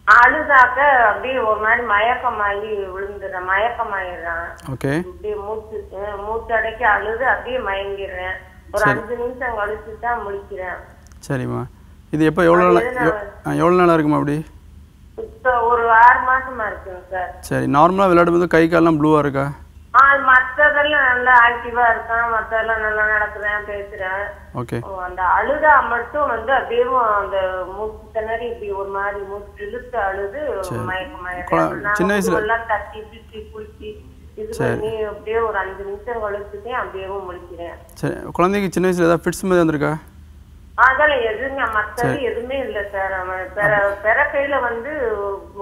S2: அழுதாக்க அப்படியே ஒரு மாதிரி மயக்கமாகி விழுந்துடுறேன், மயக்கமாயிடுறான்.
S3: ஓகே.
S2: அப்படியே மூச்சு அடைக்க அழுது அப்படியே மயங்கிடுறேன். ஒரு 5 நிமிஷம் கழிச்சு தான் முழிக்கிறேன்.
S3: சரிம்மா. இது எப்போ எவ்வளோ நாளாக இருக்குமா அப்படி?
S2: இப்போ ஒரு 6 மாசமா இருக்குங்க சார்.
S3: சரி. நார்மலாக விளையாடும்போது கை காலெல்லாம் ப்ளூவாக இருக்கா?
S2: மற்றதெல்லாம் நல்லா ஆக்டிவா இருக்கான், மற்றதெல்லாம் நல்லா நடக்கிறேன், பேசுறேன்.
S3: ஓகே.
S2: அந்த அழுதா மட்டும் வந்து அப்படியே அந்த மூச்சு திணறி இப்படி ஒரு மாதிரி மூச்சு இழுத்து அழுது மயக்கமாயிடுறேன்.
S3: சின்ன வயசுல
S2: எல்லாம் தட்டி பிடிச்சி குளிச்சு இது பண்ணி அப்படியே ஒரு 5 நிமிஷம் கழிச்சுட்டே அப்படியே முழிக்கிறேன்.
S3: சரி. குழந்தைக்கு சின்ன வயசுல ஏதாவது ஃபிட்ஸ் மாதிரி வந்திருக்கா?
S2: அதெல்லாம் எதுவுமே மற்றது எதுவுமே இல்லை சார். அவன் பிறக்கையில வந்து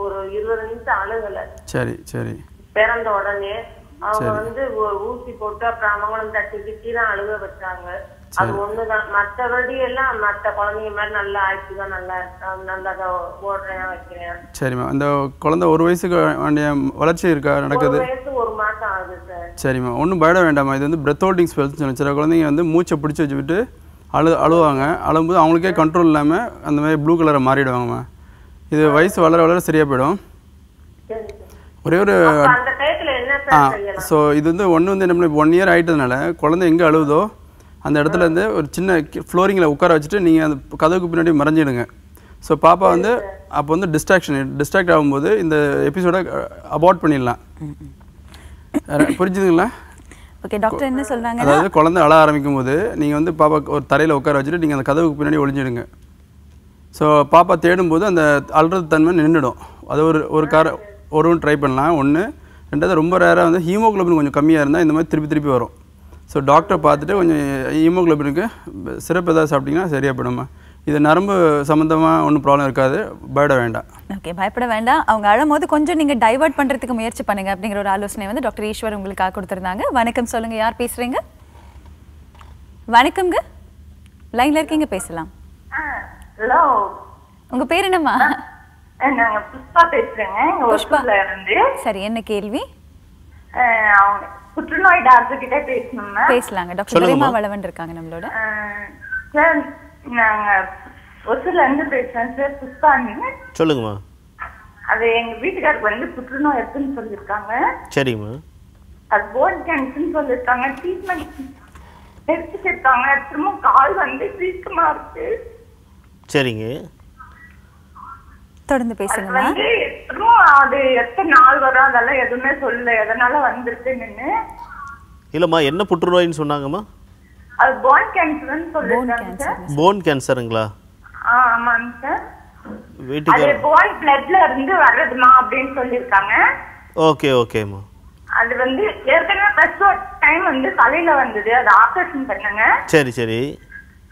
S2: ஒரு 20 நிமிஷம் அழுகல.
S3: சரி சரி.
S2: பிறந்த உடனே அவங்க வந்து ஊசி போட்டு அப்புறம் அவங்களும் தட்டி கிட்டி தான் அழுக வச்சாங்க. அது ஒண்ணுதான். மற்றபடி எல்லாம் மற்ற குழந்தைங்க மாதிரி நல்லா ஆக்டிவா நல்லா இருக்காங்க, நல்லா ஓடுறேன் வைக்கிறேன்.
S3: சரிம்மா. இந்த குழந்தை 1 வயசுக்கு வேண்டிய வளர்ச்சி இருக்கா நடக்குது?
S2: 1 வயசு 1 மாசம் ஆகுது சார். சரிம்மா.
S3: ஒன்றும் பயப்பட வேண்டாமா. இது வந்து பிரெத் ஹோல்டிங் ஸ்பெல்ஸ் சொல்லி சில குழந்தைங்க வந்து மூச்சை பிடிச்சி வச்சுக்கிட்டு அழுவாங்க. அழும்போது அவங்களுக்கே கண்ட்ரோல் இல்லாமல் அந்த மாதிரி ப்ளூ கலரை மாறிடுவாங்கம்மா. இது வயசு வளர வளர சரியாக போயிடும். ஒரே ஒரு ஸோ இது வந்து ஒன்று வந்து என்ன 1 இயர் ஆகிட்டதுனால குழந்தை எங்கே அழுவுதோ அந்த இடத்துல இருந்து ஒரு சின்ன ஃப்ளோரிங்கில் உட்கார வச்சுட்டு நீங்கள் அந்த கதவுக்கு பின்னாடி மறைஞ்சிடுங்க. ஸோ பாப்பா வந்து அப்போ வந்து டிஸ்ட்ராக்ட் ஆகும்போது இந்த எபிசோடை அபார்ட் பண்ணிடலாம். புரிஞ்சுதுங்களா?
S1: ஓகே டாக்டர் என்ன சொல்றாங்க?
S3: அதாவது குழந்தை அழ ஆரம்பிக்கும் போது நீங்கள் வந்து பாப்பா ஒரு தரையில் உட்கார வச்சுட்டு நீங்கள் அந்த கதவுக்கு பின்னாடி ஒளிஞ்சிடுங்க. ஸோ பாப்பா தேடும்போது அந்த அழுறது தன்மை நின்றுடும். அது ஒரு ட்ரை பண்ணலாம். 1. 2வது ரொம்ப ரேராக வந்து ஹீமோக்ளோபின் கொஞ்சம் கம்மியாக இருந்தால் இந்த மாதிரி திருப்பி வரும். ஸோ டாக்டரை பார்த்துட்டு கொஞ்சம் ஹீமோக்ளோபினுக்கு சிறப்பு ஏதாவது சாப்பிட்டிங்கன்னா சரியாக போயிடும்மா. இது நரம்பு சம்மந்தமாக ஒன்றும் ப்ராப்ளம் இருக்காது, பயப்பட வேண்டாம்.
S1: ஓகே, பயப்பட வேண்டாம். அவங்க அழும்போது கொஞ்சம் நீங்கள் டைவர்ட் பண்ணுறதுக்கு முயற்சி பண்ணுங்க அப்படிங்கிற ஒரு ஆலோசனை வந்து டாக்டர் ஈஸ்வர் உங்களுக்காக கொடுத்துருந்தாங்க. வணக்கம், சொல்லுங்கள், யார் பேசுகிறீங்க? வணக்கம்ங்க, லைனில் இருக்கீங்க, பேசலாம்.
S4: ஹலோ,
S1: உங்கள் பேர் என்னம்மா?
S4: நாங்க புஷ்பா பேசுறேங்க. புஷ்பால இருந்து.
S1: சரி, என்ன கேள்வி?
S4: அவங்க புற்றுநோய் டாக்டர் கிட்ட பேசணுமா?
S1: பேசலாங்க. டாக்டர் கரிமா வளவன் இருக்காங்க நம்மளோட.
S4: சார், நாங்க ஒசூர்ல இருந்து பேசுறேன் சார். புஷ்பா
S5: சொல்லுங்கம்மா.
S4: அது எங்க வீட்டுக்காருக்கு வந்து புற்றுநோய் இருக்குன்னு சொல்லியிருக்காங்க.
S5: சரிங்கம்மா.
S4: அது போன் கேன்சர்னு சொல்லியிருக்காங்க. ட்ரீட்மெண்ட் எடுத்துக்கிட்டாங்க. திரும்ப கால் வந்து வீக்கமா இருக்கு.
S5: சரிங்க,
S1: தொடர்ந்து பேசுங்கம்மா.
S4: அது எத்தனை நாள் வரும் அதெல்லாம் எதுவுமே சொல்லல, எதனால வந்திருக்குன்னு.
S5: இல்லம்மா, என்ன புற்றுநோயின்னு சொன்னாங்கம்மா?
S4: அது போன் கேன்சர்னு சொல்லிருக்காங்க சார்.
S5: போன் கேன்சருங்களா?
S4: ஆமாங்க சார்.
S5: வீட்டுக்கு
S4: அது போன் பிளட்ல இருந்து வர்றதுமா அப்படின்னு சொல்லிருக்காங்க.
S5: ஓகே ஓகேம்மா.
S4: அது வந்து ஏற்கனவே ஃபர்ஸ்ட் டைம் வந்து தலையில வந்தது, அது ஆபரேஷன் பண்ணாங்க.
S5: சரி சரி.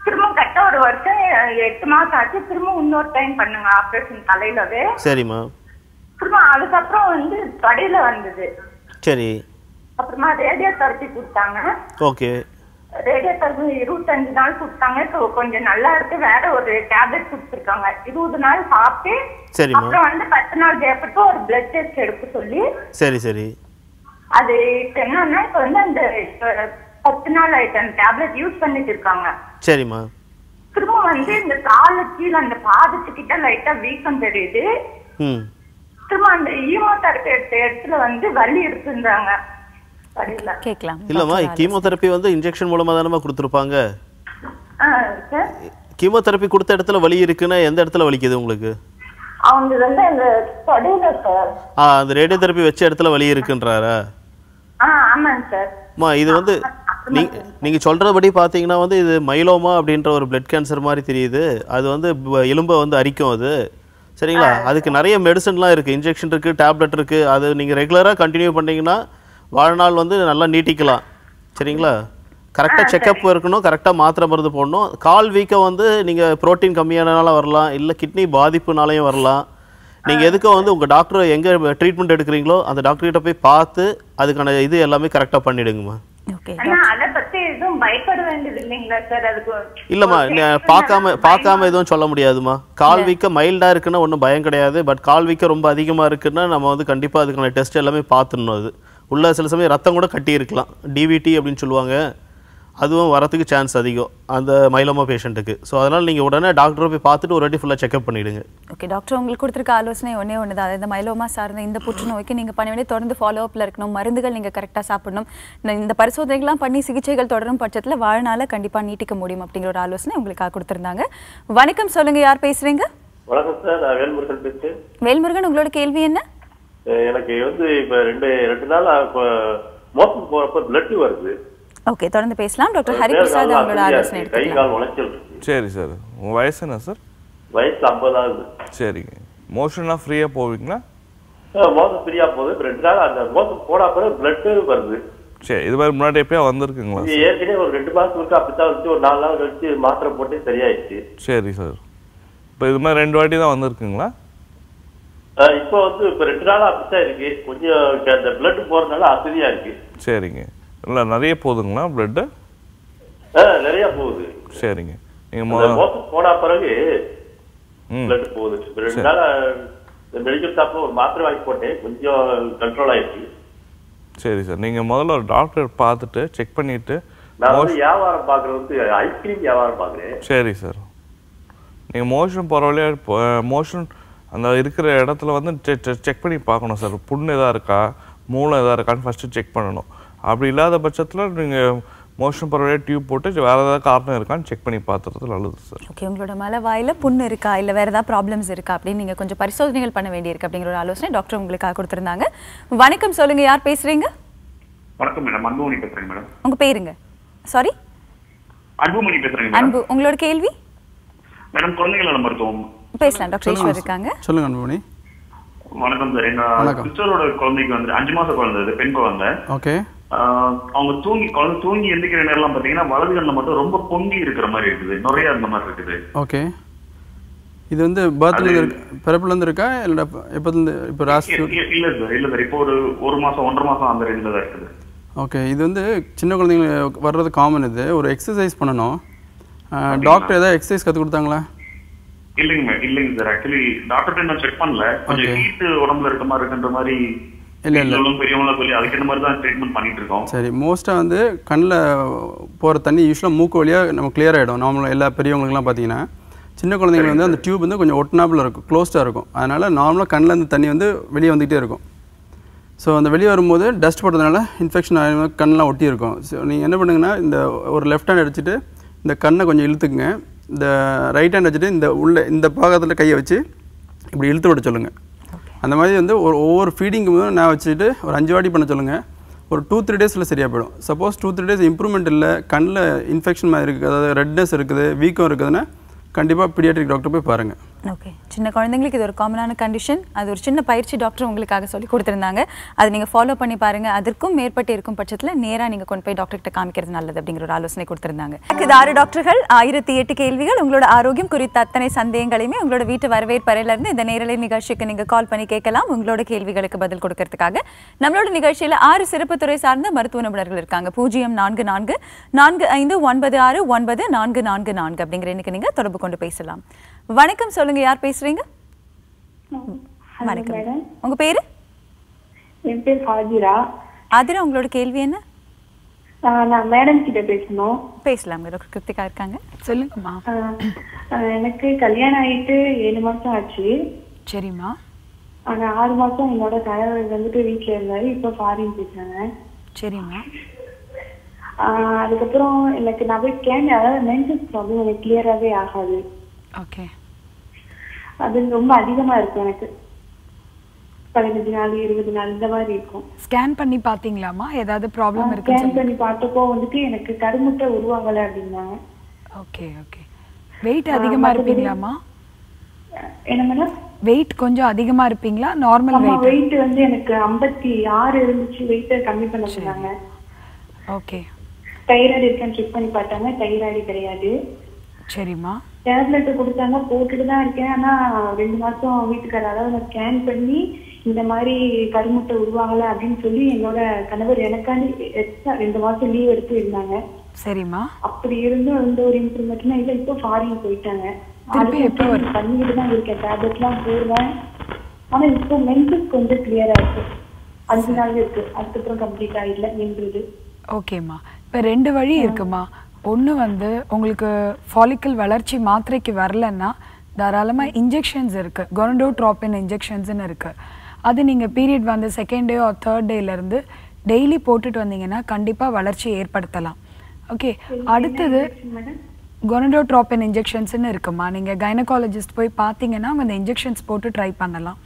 S4: திரும்ப கட்ட ஒரு வருஷம் 8 மாசம் ஆச்சு. திரும்ப இன்னொரு டைம் பண்ணுங்க ஆபரேஷன் தலையிலவே.
S5: சரிம்மா.
S4: திரும்ப அதுக்கப்புறம் வந்து தொடையில வந்தது.
S5: சரி.
S4: அப்புறமா ரேடியோ தெரப்பி கொடுத்தாங்க.
S5: ஓகே.
S4: ரேடியோ தெரப்பி 25 நாள் கொடுத்தாங்க. கொஞ்சம் நல்லா இருக்கு. வேற ஒரு டேப்லெட் கொடுத்துருக்காங்க. 20 நாள் சாப்பிட்டு அப்புறம் வந்து 10 நாள் கேப்பட்டு ஒரு பிளட் டெஸ்ட் எடுக்க சொல்லி.
S5: சரி சரி.
S4: அது என்னன்னா இப்ப வந்து அந்த 10 நாள் ஆயிட்டு அந்த டேப்லெட் யூஸ் பண்ணிட்டு இருக்காங்க.
S5: சரிம்மா.
S4: திரும்ப வந்து இந்த காலு கீழே அந்த பாதத்துக்கிட்ட லைட்டா வீக்கம் தெரியுது. திரும்ப அந்த ஈமோதெரப்பி எடுத்த இடத்துல வந்து வலி இருக்குன்றாங்க.
S1: கேட்கலாம்.
S5: இல்லம்மா, கீமோதெரப்பி வந்து இன்ஜெக்ஷன் மூலமா தானே கொடுத்துருப்பாங்க.
S4: சார்,
S5: கீமோதெரப்பி கொடுத்த இடத்துல வலி இருக்குன்னா எந்த இடத்துல வலிக்குது உங்களுக்கு?
S4: அவங்க வந்து அந்த தொடையில சார்.
S5: அந்த ரேடியோ தெரப்பி வச்ச இடத்துல வலி இருக்குன்றாரா?
S4: ஆமாங்க சார்.
S5: அம்மா, இது வந்து நீங்க சொல்றபடி பாத்தீங்கன்னா வந்து இது மைலோமா அப்படின்ற ஒரு பிளட் கேன்சர் மாதிரி தெரியுது. அது வந்து எலும்பை வந்து அரிக்கும் அது. சரிங்களா? அதுக்கு நிறைய மெடிசன்லாம் இருக்கு, இன்ஜெக்ஷன் இருக்கு, டேப்லெட் இருக்கு. அது நீங்க ரெகுலரா கண்டினியூ பண்ணீங்கன்னா வாழ்நாள் வந்து நல்லா நீட்டிக்கலாம். சரிங்களா? கரெக்டாக செக்கப் இருக்கணும், கரெக்டாக மாத்திரை மருந்து போடணும். கால் வீக்கம் வந்து நீங்கள் ப்ரோட்டீன் கம்மியானனால வரலாம், இல்லை கிட்னி பாதிப்புனாலையும் வரலாம். நீங்கள் எதுக்கும் வந்து உங்கள் டாக்டர் எங்கே ட்ரீட்மெண்ட் எடுக்கிறீங்களோ அந்த டாக்டர்கிட்ட போய் பார்த்து அதுக்கான இது எல்லாமே கரெக்டாக பண்ணிவிடுங்கம்மா. இல்லைம்மா, பார்க்காம எதுவும் சொல்ல முடியாதுமா. கால் வீக்கம் மைல்டாக இருக்குன்னா ஒன்றும் பயம் கிடையாது. பட் கால் வீக்கம் ரொம்ப அதிகமாக இருக்குன்னா நம்ம வந்து கண்டிப்பாக அதுக்கான டெஸ்ட் எல்லாமே பார்த்துடணும். அது உள்ள சில சமயம் ரத்தம் கூட கட்டி இருக்கலாம், டிவிடி அப்படின்னு சொல்லுவாங்க. அதுவும் வரத்துக்கு சான்ஸ் அதிகம் அந்த மைலோமா பேஷண்ட்டுக்கு. ஸோ அதனால் நீங்கள் உடனே டாக்டரை போய் பார்த்துட்டு ஒரு வாட்டி ஃபுல்லாக செக்அப் பண்ணிவிடுங்க.
S1: ஓகே டாக்டர், உங்களுக்கு கொடுத்துருக்க ஆலோசனை ஒன்றே ஒன்று தான். இந்த மைலோமா சார்ந்த இந்த புற்றுநோய்க்கு நீங்கள் பண்ண வேண்டிய தொடர்ந்து ஃபாலோ அப்பில் இருக்கணும், மருந்துகள் நீங்கள் கரெக்டாக சாப்பிடணும். இந்த பரிசோதனைகள்லாம் பண்ணி சிகிச்சைகள் தொடரும் பட்சத்தில் வாழ்நாள கண்டிப்பாக நீட்டிக்க முடியும் அப்படிங்கிற ஒரு ஆலோசனை உங்களுக்காக கொடுத்துருந்தாங்க. வணக்கம், சொல்லுங்கள், யார் பேசுகிறீங்க?
S11: வணக்கம் சார், நான் வேல்முருகன் பேசுகிறேன்.
S1: வேல்முருகன், உங்களோட கேள்வி என்ன?
S11: எனக்கு வந்து இப்போ ரெண்டு நாள் மோசம் போகிறப்ப பிளட் வருது.
S1: ஓகே, தொடர்ந்து பேசலாம். டாக்டர் ஹரிபிரசாத் அவங்களோட ஆலோசனை எடுத்துக்கலாம்.
S8: சரி சார், உங்கள் வயசு என்ன சார்?
S11: வயசு 50 ஆகுது.
S8: சரிங்க. மோஷனாக ஃப்ரீயாக போவீங்களா?
S11: மோசம் ஃப்ரீயாக போகுது. 2 நாள் அந்த மோசம் போன அப்புறம் பிளட் வருது.
S8: சரி, இது மாதிரி முன்னாடி எப்பயா வந்திருக்குங்களா?
S11: ஏற்கனவே ஒரு 2 மாதத்துக்கு அப்படித்தான் வந்து ஒரு 4 நாள் கழிச்சு மாத்திரை போட்டு சரியாயிடுச்சு.
S8: சரி சார், இப்போ இது மாதிரி 2 வாட்டி தான் வந்திருக்குங்களா?
S11: இப்போ வந்து இப்போ 2 நாளாக அப்படித்தான் இருக்கு. கொஞ்சம் அந்த பிளட் போகிறதுனால அசதியாக இருக்கு.
S8: சரிங்க. இல்லை நிறைய போகுதுங்களா பிளட்டு?
S11: நிறைய போகுது.
S8: சரிங்க. நீங்கள்
S11: மோசம் போன பிறகு பிளட் போகுது. 2 நாள் மெடிக்கல் ஷாப்ல ஒரு மாத்திரை வாங்கி போட்டேன், கொஞ்சம் கண்ட்ரோல் ஆயிடுச்சு.
S8: சரி சார், நீங்கள் முதல்ல ஒரு டாக்டர் பார்த்துட்டு செக் பண்ணிவிட்டு.
S11: நான் வந்து வியாபாரம் பார்க்குறது வந்து ஐஸ்கிரீம் வியாபாரம் பார்க்குறேன்.
S8: சரி சார், நீங்கள் மோஷன் போகிற வழியாக மோஷன் அந்த இருக்கிற இடத்துல வந்து செக் பண்ணி பார்க்கணும் சார். புண்ணு எதாக இருக்கா, மூளை எதாக இருக்கான்னு ஃபஸ்ட்டு செக் பண்ணணும். அப்படி இல்லாத பட்சத்தில் நீங்கள் மோஷன் போகிற டியூப் போட்டு வேறு ஏதாவது காரணம் இருக்கான்னு செக் பண்ணி பார்த்துறது நல்லது சார்.
S1: ஓகே, உங்களோட மலை வாயில் புண்ணு இருக்கா இல்லை வேறு ஏதாவது ப்ராப்ளம்ஸ் இருக்கா அப்படின்னு நீங்கள் கொஞ்சம் பரிசோதனைகள் பண்ண வேண்டியிருக்கு அப்படிங்கிற ஒரு ஆலோசனை டாக்டர் உங்களுக்காக கொடுத்துருந்தாங்க. வணக்கம், சொல்லுங்கள், யார் பேசுகிறீங்க?
S12: வணக்கம் மேடம், அன்புமணி பேசுகிறேங்க மேடம்.
S1: உங்கள் பேருங்க? சாரி,
S12: அன்புமணி பேசுகிறேங்க.
S1: அன்பு, உங்களோட கேள்வி?
S12: மேடம், குழந்தைகள் நல மருத்துவம்
S1: பேசலாம், டாக்டர் ஈஸ்வர் இருக்காங்க.
S3: சொல்லுங்க அன்புமணி.
S12: வணக்கம் சார், எங்க சிஸ்டரோட குழந்தைக்கு வந்து 5 மாச குழந்தை, பெண் குழந்தை.
S3: ஓகே.
S12: அவங்க தூங்கி எந்திக்கிற நேரம் பாத்தீங்கன்னா வலது கண்ணில் மட்டும் ரொம்ப பொங்கி இருக்கிற மாதிரி இருக்குது, நிறைய அந்த மாதிரி இருக்குது.
S3: ஓகே. இது வந்து பர்த்லேருந்து இருக்கு, பிறப்புலேருந்து இருக்கா இல்லை எப்போதுலேருந்து? இப்போ ராஸ்
S12: இல்லை சார் இப்போ ஒரு மாதம் 1.5 மாதம் அந்த ரேஞ்சில் தான் இருக்குது.
S3: ஓகே, இது வந்து சின்ன குழந்தைங்க வர்றது காமன். இது ஒரு எக்ஸசைஸ் பண்ணணும். டாக்டர் ஏதாவது எக்ஸசைஸ் கற்றுக் கொடுத்தாங்களா?
S12: இல்லைங்க சார், ஆக்சுவலி டாக்டர்கிட்ட நான் செக் பண்ணல. கொஞ்சம் ஹீட் உடம்புல இருக்க மாதிரி இருக்குன்ற மாதிரி பெரியவங்களா சொல்லி அதுக்கேற்ற மாதிரி தான் ட்ரீட்மெண்ட் பண்ணிட்டு இருக்கோம்.
S3: சரி, மோஸ்ட்டாக வந்து கண்ணில் போகிற தண்ணி யூஸ்வலாக மூக்கு வழியாக நம்ம கிளியர் ஆகிடும். நார்மலாக எல்லா பெரியவங்களுக்குலாம் பார்த்தீங்கன்னா சின்ன குழந்தைங்க வந்து அந்த டியூப் வந்து கொஞ்சம் ஒட்டனாப்பில் இருக்கும், க்ளோஸ்டாக இருக்கும். அதனால் நார்மலாக கண்ணில் இருந்து தண்ணி வந்து வெளியே வந்துகிட்டே இருக்கும். ஸோ அந்த வெளியே வரும்போது டஸ்ட் போட்டதுனால இன்ஃபெக்ஷன் ஆகி கண்ணெலாம் ஒட்டி இருக்கும். ஸோ நீங்கள் என்ன பண்ணுங்கன்னா, இந்த ஒரு லெஃப்ட் ஹேண்ட் அடிச்சுட்டு இந்த கண்ணை கொஞ்சம் இழுத்துக்குங்க. இந்த ரைட் ஹேண்ட் வச்சுட்டு இந்த பாகத்தில் கையை வச்சு இப்படி இழுத்து விட சொல்லுங்கள். அந்த மாதிரி வந்து ஒவ்வொரு ஃபீடிங்கும் நான் வச்சுட்டு ஒரு 5 வாட்டி பண்ண சொல்லுங்கள். ஒரு 2-3 டேஸில் சரியாக போயிடும். சப்போஸ் 2-3 டேஸ் இம்ப்ரூவ்மெண்ட் இல்லை, கண்ணில் இன்ஃபெக்ஷன் மாதிரி இருக்குது, அதாவது ரெட்னஸ் இருக்குது, வீக்கம் இருக்குதுன்னா கண்டிப்பாக பீடியாட்ரிக் டாக்டர் போய் பாருங்கள்.
S1: ஓகே, சின்ன குழந்தைங்களுக்கு இது ஒரு காமனான கண்டிஷன். அது ஒரு சின்ன பயிற்சி டாக்டர் உங்களுக்காக சொல்லி கொடுத்துருந்தாங்க. அதை நீங்கள் ஃபாலோ பண்ணி பாருங்கள். அதற்கும் மேற்பட்டு இருக்கும் பட்சத்தில் நேராக நீங்கள் கொண்டு போய் டாக்டர்கிட்ட காமிக்கிறது நல்லது அப்படிங்கிற ஒரு ஆலோசனை கொடுத்துருந்தாங்க. இது 6 டாக்டர்கள் 1008 கேள்விகள். உங்களோட ஆரோக்கியம் குறித்த அத்தனை சந்தேகங்களையுமே உங்களோட வீட்டு வரவேற்பறையிலிருந்து இந்த நேரலை நிகழ்ச்சிக்கு நீங்கள் கால் பண்ணி கேட்கலாம். உங்களோட கேள்விகளுக்கு பதில் கொடுக்கறதுக்காக நம்மளோட நிகழ்ச்சியில் 6 சிறப்பு துறை சார்ந்த மருத்துவ நிபுணர்கள் இருக்காங்க. 0444459444 அப்படிங்கிற எண்ணுக்கு நீங்கள் தொடர்பு கொண்டு பேசலாம். வணக்கம், சொல்லுங்க, யார் பேசுறீங்க? வணக்கம், உங்க பேரு?
S4: என் பேர் ஹாஜிரா.
S1: ஆதிரா, உங்களோட கேள்வி என்ன?
S4: நான் மேடம் கிட்ட பேசணும்.
S1: பேசலாம், டாக்டர் கிருத்திகா இருக்காங்க, சொல்லுங்கம்மா.
S4: எனக்கு கல்யாணம் ஆயிட்டு 7 மாசம் ஆச்சு.
S9: சரிம்மா.
S4: ஆனா 6 மாசம் என்னோட கணவர் வந்துட்டு வீட்டுல இருந்தாரு. இப்ப ஃபாரின் போயிட்டாங்க.
S9: சரிம்மா.
S4: அதுக்கப்புறம் எனக்கு நான் போய் அதாவது மென்சஸ் ப்ராப்ளம் எனக்கு கிளியராகவே ஆகாது.
S9: ஓகே.
S4: அது ரொம்ப அதிகமா இருக்கும். எனக்கு 15 நாள் 20 நாள் இந்த மாதிரி இருக்கும்.
S9: ஸ்கேன் பண்ணி பாத்தீங்களாமா? ஏதாவது ப்ராப்ளம் இருக்கு?
S4: ஸ்கேன் பண்ணி பார்த்தப்போ வந்துட்டு எனக்கு கருமுட்டை உருவாகல அப்படின்னாங்க.
S9: Okay okay. வெயிட் அதிகமா இருப்பீங்களாமா?
S4: என்ன மேடம்?
S9: வெயிட் கொஞ்சம் அதிகமா இருப்பீங்களா? Normal wait?
S4: வெயிட் வந்து எனக்கு 56 இருந்துச்சு. வெயிட் கம்மி பண்ண சொன்னாங்க.
S9: ஓகே.
S4: தைராய்டு இருக்கான்னு செக் பண்ணி பார்த்தாங்க. தைராய்டு கிடையாது.
S9: சரிம்மா.
S4: டேப்லெட் கொடுத்தாங்க, போட்டுட்டு தான் இருக்கேன். ஆனா 2 மாசம் வீட்டுக்காரர் அதாவது ஸ்கேன் பண்ணி இந்த மாதிரி கருமுட்டை உருவாகல அப்படின்னு சொல்லி என்னோட கணவர் எனக்காண்டி எக்ஸ்ட்ரா 2 மாசம் லீவ் எடுத்து இருந்தாங்க.
S9: சரிம்மா.
S4: அப்படி இருந்தும் எந்த ஒரு இம்ப்ரூவ்மெண்ட்னா இல்லை. இப்போ ஃபாரின் போயிட்டாங்க. பண்ணிட்டு தான் இருக்கேன், டேப்லெட்லாம் போடுவேன். ஆனா இப்போ மென்சஸ் கொஞ்சம் கிளியரா இருக்கு. 5 நாள் இருக்கு, அதுக்கப்புறம் கம்ப்ளீட் ஆயிடல நின்றுது.
S9: ஓகேம்மா. இப்போ 2 வழி இருக்குமா. ஒன்று வந்து உங்களுக்கு ஃபாலிக்கல் வளர்ச்சி மாத்திரைக்கு வரலன்னா தாராளமாக இன்ஜெக்ஷன்ஸ் இருக்குது. கொனடோட்ரோபின் இன்ஜெக்ஷன்ஸ்னு இருக்குது. அது நீங்கள் பீரியட் வந்து 2nd day or 3rd டேலேருந்து daily போட்டுட்டு வந்தீங்கன்னா கண்டிப்பாக வளர்ச்சி ஏற்படுத்தலாம். ஓகே. அடுத்தது கொனடோட்ரோபின் இன்ஜெக்ஷன்ஸ்னு இருக்குமா. நீங்கள் கைனகாலஜிஸ்ட் போய் பார்த்தீங்கன்னா அந்த இன்ஜெக்ஷன்ஸ் போட்டு ட்ரை பண்ணலாம்.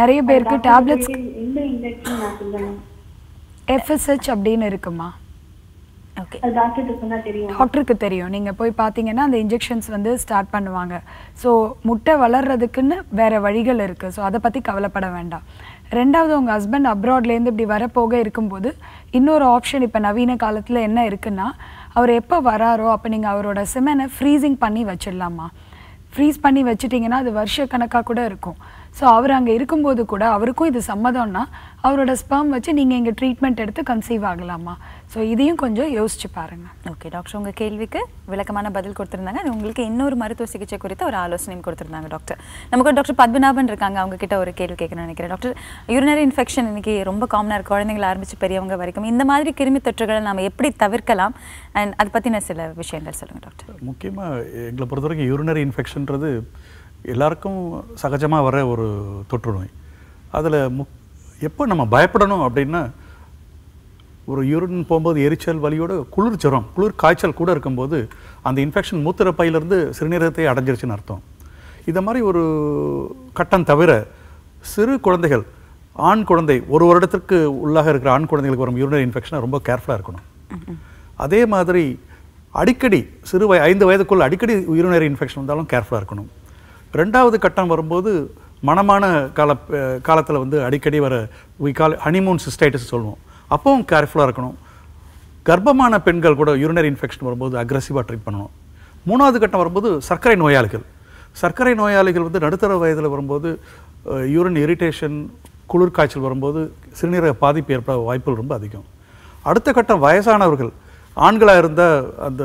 S9: நிறைய பேருக்கு டேப்லெட்ஸ் FSH அப்படின்னு இருக்குமா. டாக்டருக்கு தெரியும். நீங்கள் போய் பார்த்தீங்கன்னா அந்த இன்ஜெக்ஷன்ஸ் வந்து ஸ்டார்ட் பண்ணுவாங்க. ஸோ முட்டை வளர்றதுக்குன்னு வேறு வழிகள் இருக்குது. ஸோ அதை பற்றி கவலைப்பட வேண்டாம். 2வது, உங்கள் ஹஸ்பண்ட் அப்ராட்லேருந்து இப்படி வரப்போக இருக்கும்போது இன்னொரு ஆப்ஷன் இப்போ நவீன காலத்தில் என்ன இருக்குன்னா, அவர் எப்போ வராரோ அப்போ நீங்கள் அவரோட சிமெனை ஃப்ரீசிங் பண்ணி வச்சிடலாமா. ஃப்ரீஸ் பண்ணி வச்சுட்டிங்கன்னா அது வருஷ கணக்காக கூட இருக்கும். ஸோ அவர் அங்கே இருக்கும்போது கூட அவருக்கும் இது சம்மதம்னா அவரோட ஸ்பெர்ம் வச்சு நீங்கள் இங்கே ட்ரீட்மெண்ட் எடுத்து கன்சீவ் ஆகலாமா. ஸோ இதையும் கொஞ்சம் யோசிச்சு பாருங்கள்.
S1: ஓகே டாக்டர், உங்கள் கேள்விக்கு விளக்கமான பதில் கொடுத்துருந்தாங்க. உங்களுக்கு இன்னொரு மருத்துவ சிகிச்சை குறித்த ஒரு ஆலோசனையும் கொடுத்துருந்தாங்க டாக்டர். நமக்கு டாக்டர் பத்மநாபன் இருக்காங்க, அவங்க கிட்ட ஒரு கேள்வி கேட்கணும்னு நினைக்கிறேன். டாக்டர், யூரினரி இன்ஃபெக்ஷன் இன்னைக்கு ரொம்ப காமனாக இருக்குது, குழந்தைங்களை ஆரம்பித்து பெரியவங்க வரைக்கும். இந்த மாதிரி கிருமி தொற்றுகளை நம்ம எப்படி தவிர்க்கலாம் அண்ட் அதை பற்றின சில விஷயங்கள் சொல்லுங்கள் டாக்டர்.
S13: முக்கியமாக எங்களை பொறுத்த வரைக்கும் யூரினரி இன்ஃபெக்ஷன்றது எல்லாருக்கும் சகஜமாக வர ஒரு தொற்று நோய். அதில் எப்போ நம்ம பயப்படணும் அப்படின்னா, ஒரு யூரின் போகும்போது எரிச்சல் வலியோட குளிர் காய்ச்சல் கூட இருக்கும்போது அந்த இன்ஃபெக்ஷன் மூத்திரப்பையிலேருந்து சிறுநீரகத்தை அடைஞ்சிருச்சுன்னு அர்த்தம். இதை மாதிரி ஒரு கட்டம் தவிர சிறு குழந்தைகள், ஆண் குழந்தை 1 வருடத்திற்கு உள்ளாக இருக்கிற ஆண் குழந்தைகளுக்கு வரும் யூரினரி இன்ஃபெக்ஷனை ரொம்ப கேர்ஃபுல்லாக இருக்கணும். அதே மாதிரி அடிக்கடி 5 வயதுக்குள்ள அடிக்கடி யூரினரி இன்ஃபெக்ஷன் வந்தாலும் கேர்ஃபுல்லாக இருக்கணும். 2வது கட்டம் வரும்போது மனமான காலத்தில் வந்து அடிக்கடி வர ஹனிமூன் சிஸ்டைட்டிஸ் சொல்லுவோம், அப்பவும் கேர்ஃபுல்லாக இருக்கணும். கர்ப்பமான பெண்கள் கூட யூரினரி இன்ஃபெக்ஷன் வரும்போது அக்ரெசிவாக ட்ரீட் பண்ணணும். 3வது கட்டம் வரும்போது சர்க்கரை நோயாளிகள். சர்க்கரை நோயாளிகள் வந்து நடுத்தர வயதில் வரும்போது யூரின் இரிட்டேஷன், குளிர் காய்ச்சல் வரும்போது சிறுநீரக பாதிப்பு ஏற்பட வாய்ப்புகள் ரொம்ப அதிகம். அடுத்த கட்டம் வயசானவர்கள், ஆண்களாக இருந்த அந்த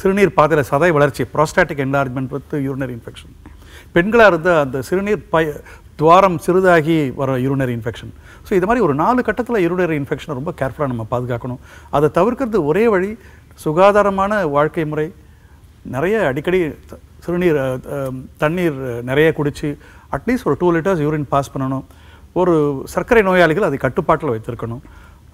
S13: சிறுநீர் பாதையில் சதை வளர்ச்சி, ப்ராஸ்டாட்டிக் என்லார்ஜ்மெண்ட் வித் யூரினரி இன்ஃபெக்ஷன். பெண்களாக இருந்த அந்த சிறுநீர் துவாரம் சிறிதாகி வர யூரினரி இன்ஃபெக்ஷன். ஸோ இது மாதிரி ஒரு 4 கட்டத்தில் யூரினரி இன்ஃபெக்ஷனை ரொம்ப கேர்ஃபுல்லாக நம்ம பாதுகாக்கணும். அதை தவிர்க்கிறது ஒரே வழி சுகாதாரமான வாழ்க்கை முறை, நிறைய அடிக்கடி சிறுநீர் தண்ணீர் நிறைய குடித்து அட்லீஸ்ட் ஒரு 2 லிட்டர்ஸ் யூரின் பாஸ் பண்ணணும். ஒரு சர்க்கரை நோயாளிகள் அதை கட்டுப்பாட்டில் வைத்திருக்கணும்.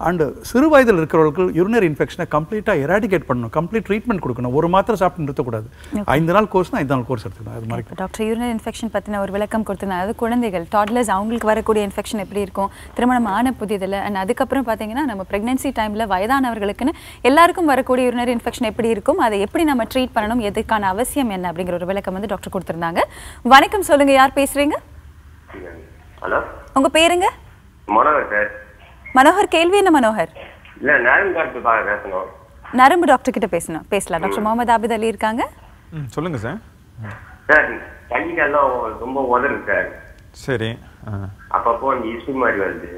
S13: அண்டு சிறு வயதில் இருக்கிறவர்கள் யூரினரி இன்ஃபெக்ஷனை கம்ப்ளீட்டாக எராடிகேட் பண்ணணும், கம்ப்ளீட் ட்ரீட்மெண்ட் கொடுக்கணும். ஒரு மாத்திரை சாப்பிட்டு நிறுத்தக்கூடாது. 5 நாள் கோர்ஸ்னால் 5 நாள் கோர்ஸ் எடுத்துக்கணும். அது மாதிரி
S1: டாக்டர் யூரினரி இன்ஃபெக்ஷன் பற்றின ஒரு விளக்கம் கொடுத்துருந்தாங்க. அதாவது குழந்தைகள், டாட்லர்ஸ், அவங்களுக்கு வரக்கூடிய இன்ஃபெக்ஷன் எப்படி இருக்கும், திருமணம் ஆன புதியதில், அண்ட் அதுக்கப்புறம் பார்த்தீங்கன்னா நம்ம ப்ரெக்னென்சி டைமில் வயதானவர்களுக்குன்னு எல்லாருக்கும் வரக்கூடிய யூரினரி இன்ஃபெக்ஷன் எப்படி இருக்கும், அதை எப்படி நம்ம ட்ரீட் பண்ணணும், எதுக்கான அவசியம் என்ன அப்படிங்கிற ஒரு விளக்கம் வந்து டாக்டர் கொடுத்துருந்தாங்க. வணக்கம், சொல்லுங்கள், யார் பேசுகிறீங்க?
S14: ஹலோ,
S1: உங்கள் பேருங்க?
S14: மனோகர் சார்.
S1: மனோகர், கேள்வி என்ன மனோகர்?
S14: இல்ல, நரம்பு டாக்டர் பேசணும்.
S1: நரம்பு டாக்டர் கிட்ட பேசலாம். டாக்டர் முகமது ஆபித் அலி இருக்காங்க.
S6: சொல்லுங்க சார்.
S14: சார், கையெல்லாம் ரொம்ப உதறுது சார்.
S6: சரி.
S14: அப்பப்போ அந்த இசு மாதிரி வருது.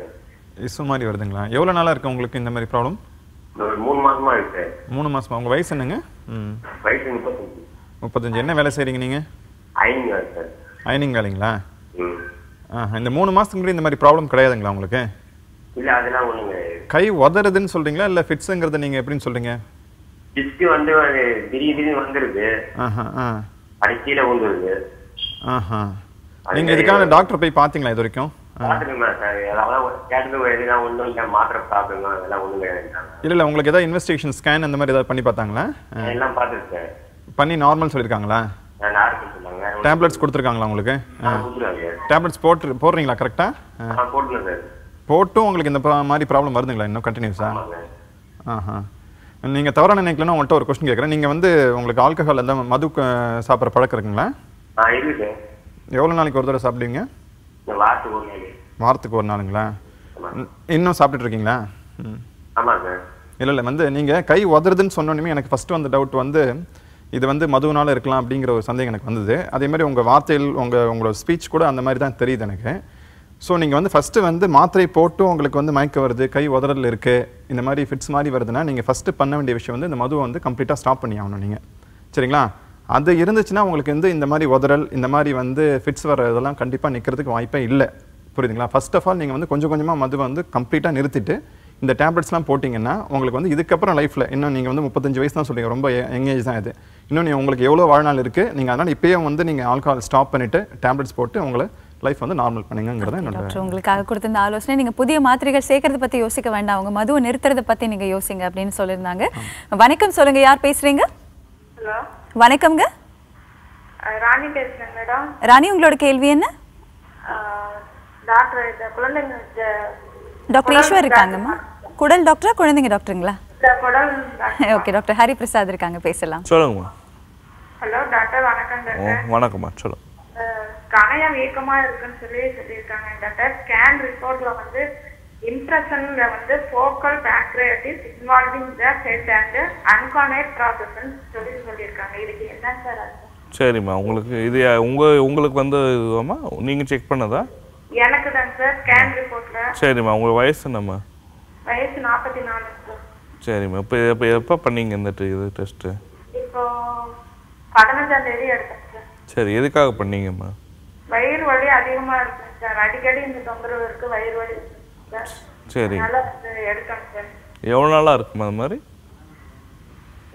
S6: இசு மாதிரி வருதுங்களா? எவ்வளோ நாளாக இருக்கு உங்களுக்கு இந்த மாதிரி ப்ராப்ளம்?
S14: ஒரு 3 மாசமா இருக்கு சார்.
S6: 3 மாசமா? உங்கள் வயசு என்னங்க?
S14: வயசு 35.
S6: 35. என்ன வேலை செய்கிறீங்க நீங்கள்?
S14: அயனிங் வேலை சார்.
S6: அயனிங் வேலைங்களா? இந்த 3 மாதத்துக்கு முன்னாடி இந்த மாதிரி ப்ராப்ளம் கிடையாதுங்களா உங்களுக்கு?
S14: இல்ல, அதெல்லாம் ஒண்ணுங்க.
S6: கை உதறதுன்னு சொல்றீங்களா இல்ல ஃபிட்ஸ்ங்கிறத நீங்க எப்படின்னு சொல்றீங்க?
S14: ஃபிட்ஸ் வந்து திடீர்னு வந்துருது. அடிக்கீழ வந்துருது.
S6: நீங்க இதுக்கான டாக்டர் போய் பாத்தீங்களா இது வரைக்கும்? இல்ல உங்களுக்கு ஏதாவது இன்வெஸ்டிகேஷன் ஸ்கேன் அந்த மாதிரி ஏதாவது பண்ணி பார்த்தாங்களா?
S14: எல்லாம் பார்த்துருக்கேன்.
S6: பண்ணி நார்மல் சொல்லிருக்காங்களா? டேப்லெட்ஸ் கொடுத்துருக்காங்களா உங்களுக்கு? டேப்லெட்ஸ் போடுறீங்களா கரெக்டா? போட்டும் உங்களுக்கு இந்த மாதிரி ப்ராப்ளம் வருதுங்களா இன்னும் கண்டினியூஸா? நீங்கள் தவறான நினைக்கலன்னா உங்கள்கிட்ட ஒரு கொஸ்டின் கேட்குறேன். நீங்கள் வந்து உங்களுக்கு ஆல்கஹால் அந்த மது சாப்பிட்ற பழக்கம் இருக்குங்களா? எவ்வளோ நாளைக்கு ஒரு தடவை சாப்பிடுவீங்க? வாரத்துக்கு ஒரு நாளுங்களா? இன்னும் சாப்பிட்டுட்டு இருக்கீங்களா? இல்லை வந்து நீங்கள் கை உதறதுன்னு சொன்னோன்னே எனக்கு ஃபஸ்ட்டு வந்த டவுட் வந்து இது வந்து மதுவினால இருக்கலாம் அப்படிங்கிற ஒரு சந்தேகம் எனக்கு வந்தது. அதே மாதிரி உங்கள் வார்த்தையில் உங்களோட ஸ்பீச் கூட அந்த மாதிரி தான் தெரியுது எனக்கு. ஸோ நீங்கள் வந்து ஃபஸ்ட்டு வந்து மாத்திரை போட்டு உங்களுக்கு வந்து மயக்க வருது, கை உதறல் இருக்குது, இந்த மாதிரி ஃபிட்ஸ் மாதிரி வருதுன்னா நீங்கள் ஃபஸ்ட்டு பண்ண வேண்டிய விஷயம் வந்து இந்த மதுவை வந்து கம்ப்ளீட்டாக ஸ்டாப் பண்ணி ஆகணும் நீங்கள். சரிங்களா? அது இருந்துச்சுன்னா உங்களுக்கு வந்து இந்த மாதிரி உதறல், இந்த மாதிரி வந்து ஃபிட்ஸ் வர இதெல்லாம் கண்டிப்பாக நிற்கிறதுக்கு வாய்ப்பே இல்லை. புரியுதுங்களா? ஃபர்ஸ்ட் ஆஃப் ஆல் நீங்கள் வந்து கொஞ்சம் கொஞ்சமாக மதுவை வந்து கம்ப்ளீட்டாக நிறுத்திட்டு இந்த டேப்லெட்ஸ்லாம் போட்டிங்கன்னா உங்களுக்கு வந்து இதுக்கப்புறம் லைஃப்பில் இன்னும் நீங்கள் வந்து 35 வயசு தான் சொல்லுங்கள், ரொம்ப யங் ஏஜ் தான் இது. இன்னும் உங்களுக்கு எவ்வளோ வாழ்நாள் இருக்குது, நீங்கள் அதனால் இப்போயே வந்து நீங்கள் ஆல்கஹால் ஸ்டாப் பண்ணிவிட்டு டேப்லெட்ஸ் போட்டு உங்களை லைஃப் வந்து நார்மல் பண்ணுங்கிறத என்னோட.
S1: உங்களுக்காக கொடுத்த இந்த ஆலோசனை, நீங்கள் புதிய மாத்திரைகள் சேர்க்கறத பற்றி யோசிக்க வேண்டாம், அவங்க மதுவை நிறுத்துறதை பற்றி நீங்கள் யோசிங்க அப்படின்னு சொல்லியிருந்தாங்க. வணக்கம், சொல்லுங்கள், யார் பேசுகிறீங்க?
S15: ஹலோ,
S1: வணக்கம்ங்க.
S15: ராணி பேசுகிறேன் மேடம்.
S1: ராணி, உங்களோட கேள்வி என்ன?
S15: டாக்டர், இந்த குழந்தைங்க
S1: டாக்டர் ஈஸ்வர் இருக்காங்கம்மா. குடல் டாக்டரா குழந்தைங்க டாக்டருங்களா?
S15: குடல்.
S1: ஓகே டாக்டர் ஹரி பிரசாத் இருக்காங்க, பேசலாம்.
S8: சொல்லுங்கம்மா.
S15: ஹலோ டாக்டர், வணக்கம் டாக்டர்.
S8: வணக்கம்மா, சொல்லுங்க.
S15: கணையம் வீக்கமா இருக்குன்னு சொல்லியிருக்காங்க டாக்டர். ஸ்கேன் ரிப்போர்ட்ல வந்து இம்ப்ரெஷன்ல வந்து focal pancreatitis involving the head and uncinate ப்ராசஸ்ன்னு சொல்லியிருக்காங்க. இதுக்கு என்ன சார் அர்த்தம்?
S8: சரிம்மா, உங்களுக்கு இது உங்களுக்கு வந்து இதுவாம்மா நீங்கள் செக் பண்ணதா?
S15: எனக்கு தான் சார் ஸ்கேன் ரிப்போர்ட்ல.
S8: சரிம்மா, உங்களுக்கு வயசு என்னம்மா?
S15: வயசு 44 சார்.
S8: சரிம்மா, இப்போ எப்போ பண்ணீங்க இந்த இது டெஸ்ட்டு?
S15: இப்போ 15ஆம் தேதி எடுத்தேன் சார்.
S8: சரி, எதுக்காக பண்ணீங்கம்மா?
S15: வயிறு வலி அதிகமா இருக்கு சார், அடிக்கடி இந்த தொந்தரவு இருக்கு, வயிறு வலி சார்.
S8: சரி,
S15: நல்லா எடுக்கணும் சார்.
S8: எவ்வளோ நாளாக இருக்குமா அது மாதிரி?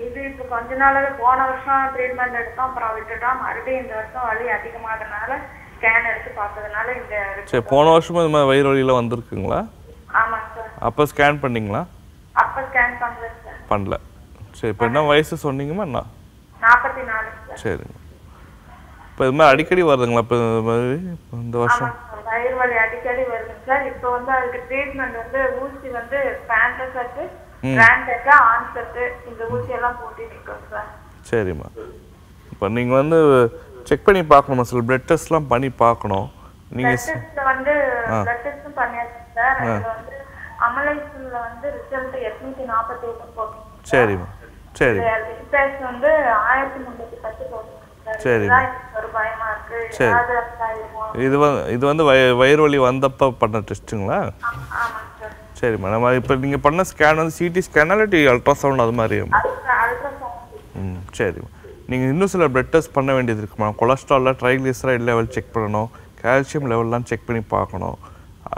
S15: இது இப்போ கொஞ்ச நாளாவே, போன வருஷம் ட்ரீட்மெண்ட் எடுத்தோம், அப்புறம் விட்டுட்டோம். மறுபடியும் இந்த வருஷம் வலி அதிகமாகறதுனால ஸ்கேன் எடுத்து பார்த்ததுனால இந்த.
S8: சரி, போன வருஷமும் இது மாதிரி வயிறு வலியில் வந்திருக்குங்களா?
S15: ஆமாம் சார்.
S8: அப்போ ஸ்கேன் பண்ணீங்களா?
S15: அப்போ ஸ்கேன் பண்ணல சார்.
S8: பண்ணல. சரி, இப்போ என்ன வயசு சொன்னீங்கம்மா? என்ன?
S15: 44 சார்.
S8: சரிங்க. இப்போ இது மாதிரி அடிக்கடி வருதுங்களா? இப்போ இந்த வருஷம்
S15: வயிறு வலி அடிக்கடி வருது சார். இப்போ வந்து அதுக்கு ட்ரீட்மெண்ட் வந்து ஊசி வந்து பேண்டசெட், பிராண்டட், ஆன்செட், இந்த ஊசி எல்லாம் போட்டு நிற்கும் சார்.
S8: சரிம்மா, இப்போ நீங்கள் வந்து செக் பண்ணி பார்க்கணுமா? சில பிளட் டெஸ்ட்லாம் பண்ணி பார்க்கணும். நீங்கள்
S15: வந்து பிளட் டெஸ்ட்டும் பண்ணியாச்சு சார். அதில் வந்து அமலைஸ்ல வந்து ரிசல்ட் 848 போட்டோம்.
S8: சரிம்மா, சரி.
S15: ரிசல்ட் வந்து 1310 போட்டோம்.
S8: சரி.
S15: ஒரு பயமா இருக்கு.
S8: சரி.
S15: ஏதாவது ஆயிருமோ?
S8: இது வந்து வயிறு வலி வந்தப்ப பண்ண டெஸ்ட்டுங்களா?
S15: ஆமாங்க சார்.
S8: சரி மேடம். இப்போ நீங்கள் பண்ண ஸ்கேன் வந்து சிடி ஸ்கேனா இல்லாட்டி அல்ட்ராசவுண்ட் அது மாதிரி? சரி. நீங்கள் இன்னும் சில பிளட் டெஸ்ட் பண்ண வேண்டியது இருக்குமா? கொலஸ்ட்ராலில் ட்ரைக்ளிசரைட் லெவல் செக் பண்ணணும், கால்சியம் லெவல்லாம் செக் பண்ணி பார்க்கணும்.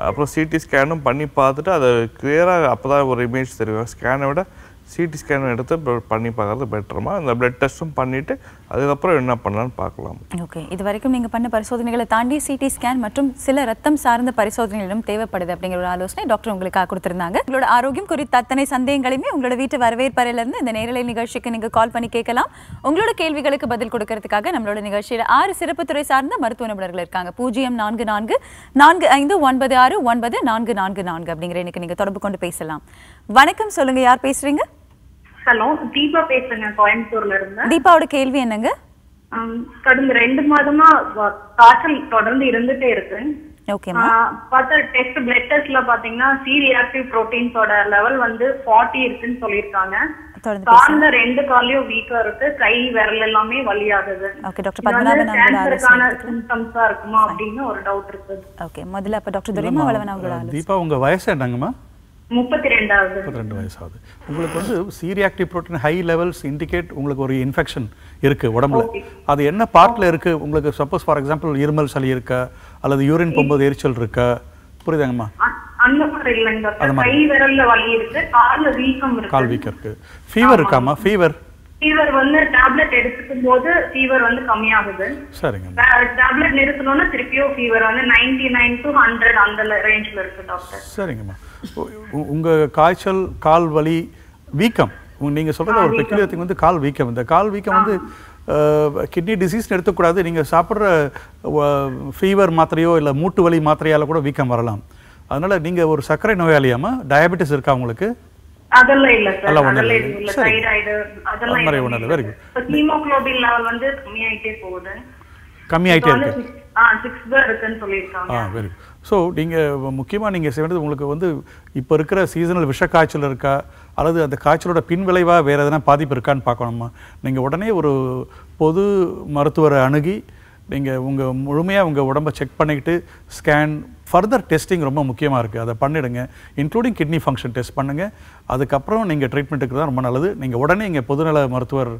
S8: அப்புறம் சிடி ஸ்கேனும் பண்ணி பார்த்துட்டு அதை கிளியராக அப்போ தான் ஒரு இமேஜ் தெரியும். ஸ்கேனை விட சிடி ஸ்கேன் எடுத்து பண்ணி பார்க்கறது பெட்டருமா? அந்த பிளட் டெஸ்ட்டும் பண்ணிவிட்டு அதுக்கப்புறம் என்ன பண்ணலான்னு பார்க்கலாம்.
S1: ஓகே, இது வரைக்கும் நீங்கள் பண்ண பரிசோதனைகளை தாண்டி சிடி ஸ்கேன் மற்றும் சில ரத்தம் சார்ந்த பரிசோதனைகளும் தேவைப்படுது அப்படிங்கிற ஒரு ஆலோசனை டாக்டர் உங்களுக்காக கொடுத்துருந்தாங்க. உங்களோட ஆரோக்கியம் குறித்த அத்தனை சந்தேகங்களையுமே உங்களோட வீட்டு வரவேற்பறையிலிருந்து இந்த நேரலை நிகழ்ச்சிக்கு நீங்கள் கால் பண்ணி கேட்கலாம். உங்களோட கேள்விகளுக்கு பதில் கொடுக்கறதுக்காக நம்மளோட நிகழ்ச்சியில் 6 சிறப்பு துறை சார்ந்த மருத்துவ நிபுணர்கள் இருக்காங்க. 0444459444 அப்படிங்கிற எனக்கு நீங்கள் தொடர்பு கொண்டு பேசலாம். வணக்கம், சொல்லுங்க, யார் பேசுறீங்க?
S16: ஹலோ, தீபா பேசுறேங்க, கோயம்புத்தூர்ல இருந்து.
S1: தீபாவோட கேள்வி என்னங்க?
S16: கடந்த 2 மாதமா காய்ச்சல் தொடர்ந்து இருந்துட்டே இருக்கு.
S1: ஓகேமா.
S16: பார்த்தா பிளட் டெஸ்ட்ல பாத்தீங்கன்னா சி ரியாக்டிவ் புரோட்டீன்ஸோட லெவல் வந்து 40 இருக்குன்னு சொல்லிருக்காங்க. கால்ல 2 காலையும் வீக்கா இருக்கு, கை விரல் எல்லாமே வலியாகுது.
S1: ஓகே டாக்டர் பத்மநாபன்
S16: கேன்சருக்கான சிம்டம்ஸா இருக்குமா அப்படின்னு ஒரு டவுட் இருக்கு.
S1: ஓகே, முதல்ல அப்ப டாக்டர் துரைமா வளவன் அவங்களோட
S13: தீபா, உங்க வயசு என்னங்கம்மா?
S16: 32
S13: வயசு ஆகுது. உங்களுக்கு வந்து C reactive protein high levels indicate உங்களுக்கு ஒரு இன்ஃபெக்ஷன் இருக்கு உடம்புல. அது என்ன பார்ட்ல இருக்கு உங்களுக்கு? சப்போஸ் ஃபார் எக்ஸாம்பிள் இருமல் சளி இருக்கா, அல்லது யூரின் போகும்போது எரிச்சல் இருக்கா? புரியுதாங்கம்மா?
S16: அந்த மாதிரி இல்லைங்க டாக்டர், கை விரல்ல வலி இருக்கு, கால்ல வீக்கம் இருக்கு.
S13: கால் வீக்கம் இருக்கு. ஃபீவர் இருக்காமா? ஃபீவர்
S16: வந்து டேப்லெட் எடுத்துக்கும் போது ஃபீவர் வந்து கம்மியாகுது.
S13: சரிங்க.
S16: டேப்லெட் நிறுத்தணும்னா திருப்பியும் ஃபீவர் வந்து 99 to 100 அந்த ரேஞ்ச்ல இருக்கு டாக்டர்.
S13: சரிங்கம்மா. உங்க காய்ச்சல், கால் வலி, வீக்கம், நீங்க சொல்றது ஒரு பெக்குலியர் திங் வந்து கால் வீக்கம். இந்த கால் வீக்கம் வந்து கிட்னி டிசீஸ் எடுத்துக்கூடாது. நீங்க சாப்பிட்ற ஃபீவர் மாத்திரையோ இல்லை மூட்டு வலி மாத்திரையால கூட வீக்கம் வரலாம். அதனால நீங்க ஒரு சர்க்கரை நோயாளியாமா? டயபெட்டிஸ் இருக்கா உங்களுக்கு?
S16: அதெல்லாம் இல்ல சார், அதெல்லாம் இல்ல. தைராய்டு அதெல்லாம்
S13: இல்ல. Very good.
S16: ஹீமோகுளோபின் லெவல் வந்து கம்மியாயிட்டே போகுது.
S13: கம்மியாயிட்டே இருக்கு.
S16: 6 தான் இருக்குன்னு சொல்லிருக்காங்க.
S13: Very good. ஸோ நீங்கள் முக்கியமாக நீங்கள் செய்ய வேண்டியது, உங்களுக்கு வந்து இப்போ இருக்கிற சீசனல் விஷ காய்ச்சல் இருக்கா, அல்லது அந்த காய்ச்சலோட பின் விளைவாக வேறு எதனா பாதிப்பு இருக்கான்னு பார்க்கணுமா? நீங்கள் உடனே ஒரு பொது மருத்துவரை அணுகி நீங்கள் முழுமையாக உங்கள் உடம்பை செக் பண்ணிக்கிட்டு ஸ்கேன், ஃபர்தர் டெஸ்டிங் ரொம்ப முக்கியமாக இருக்குது, அதை பண்ணிவிடுங்க. இன்க்ளூடிங் கிட்னி ஃபங்க்ஷன் டெஸ்ட் பண்ணுங்கள். அதுக்கப்புறம் நீங்கள் ட்ரீட்மெண்ட்டுக்கு தான் ரொம்ப நல்லது. நீங்கள் உடனே இங்கே பொதுநல மருத்துவர்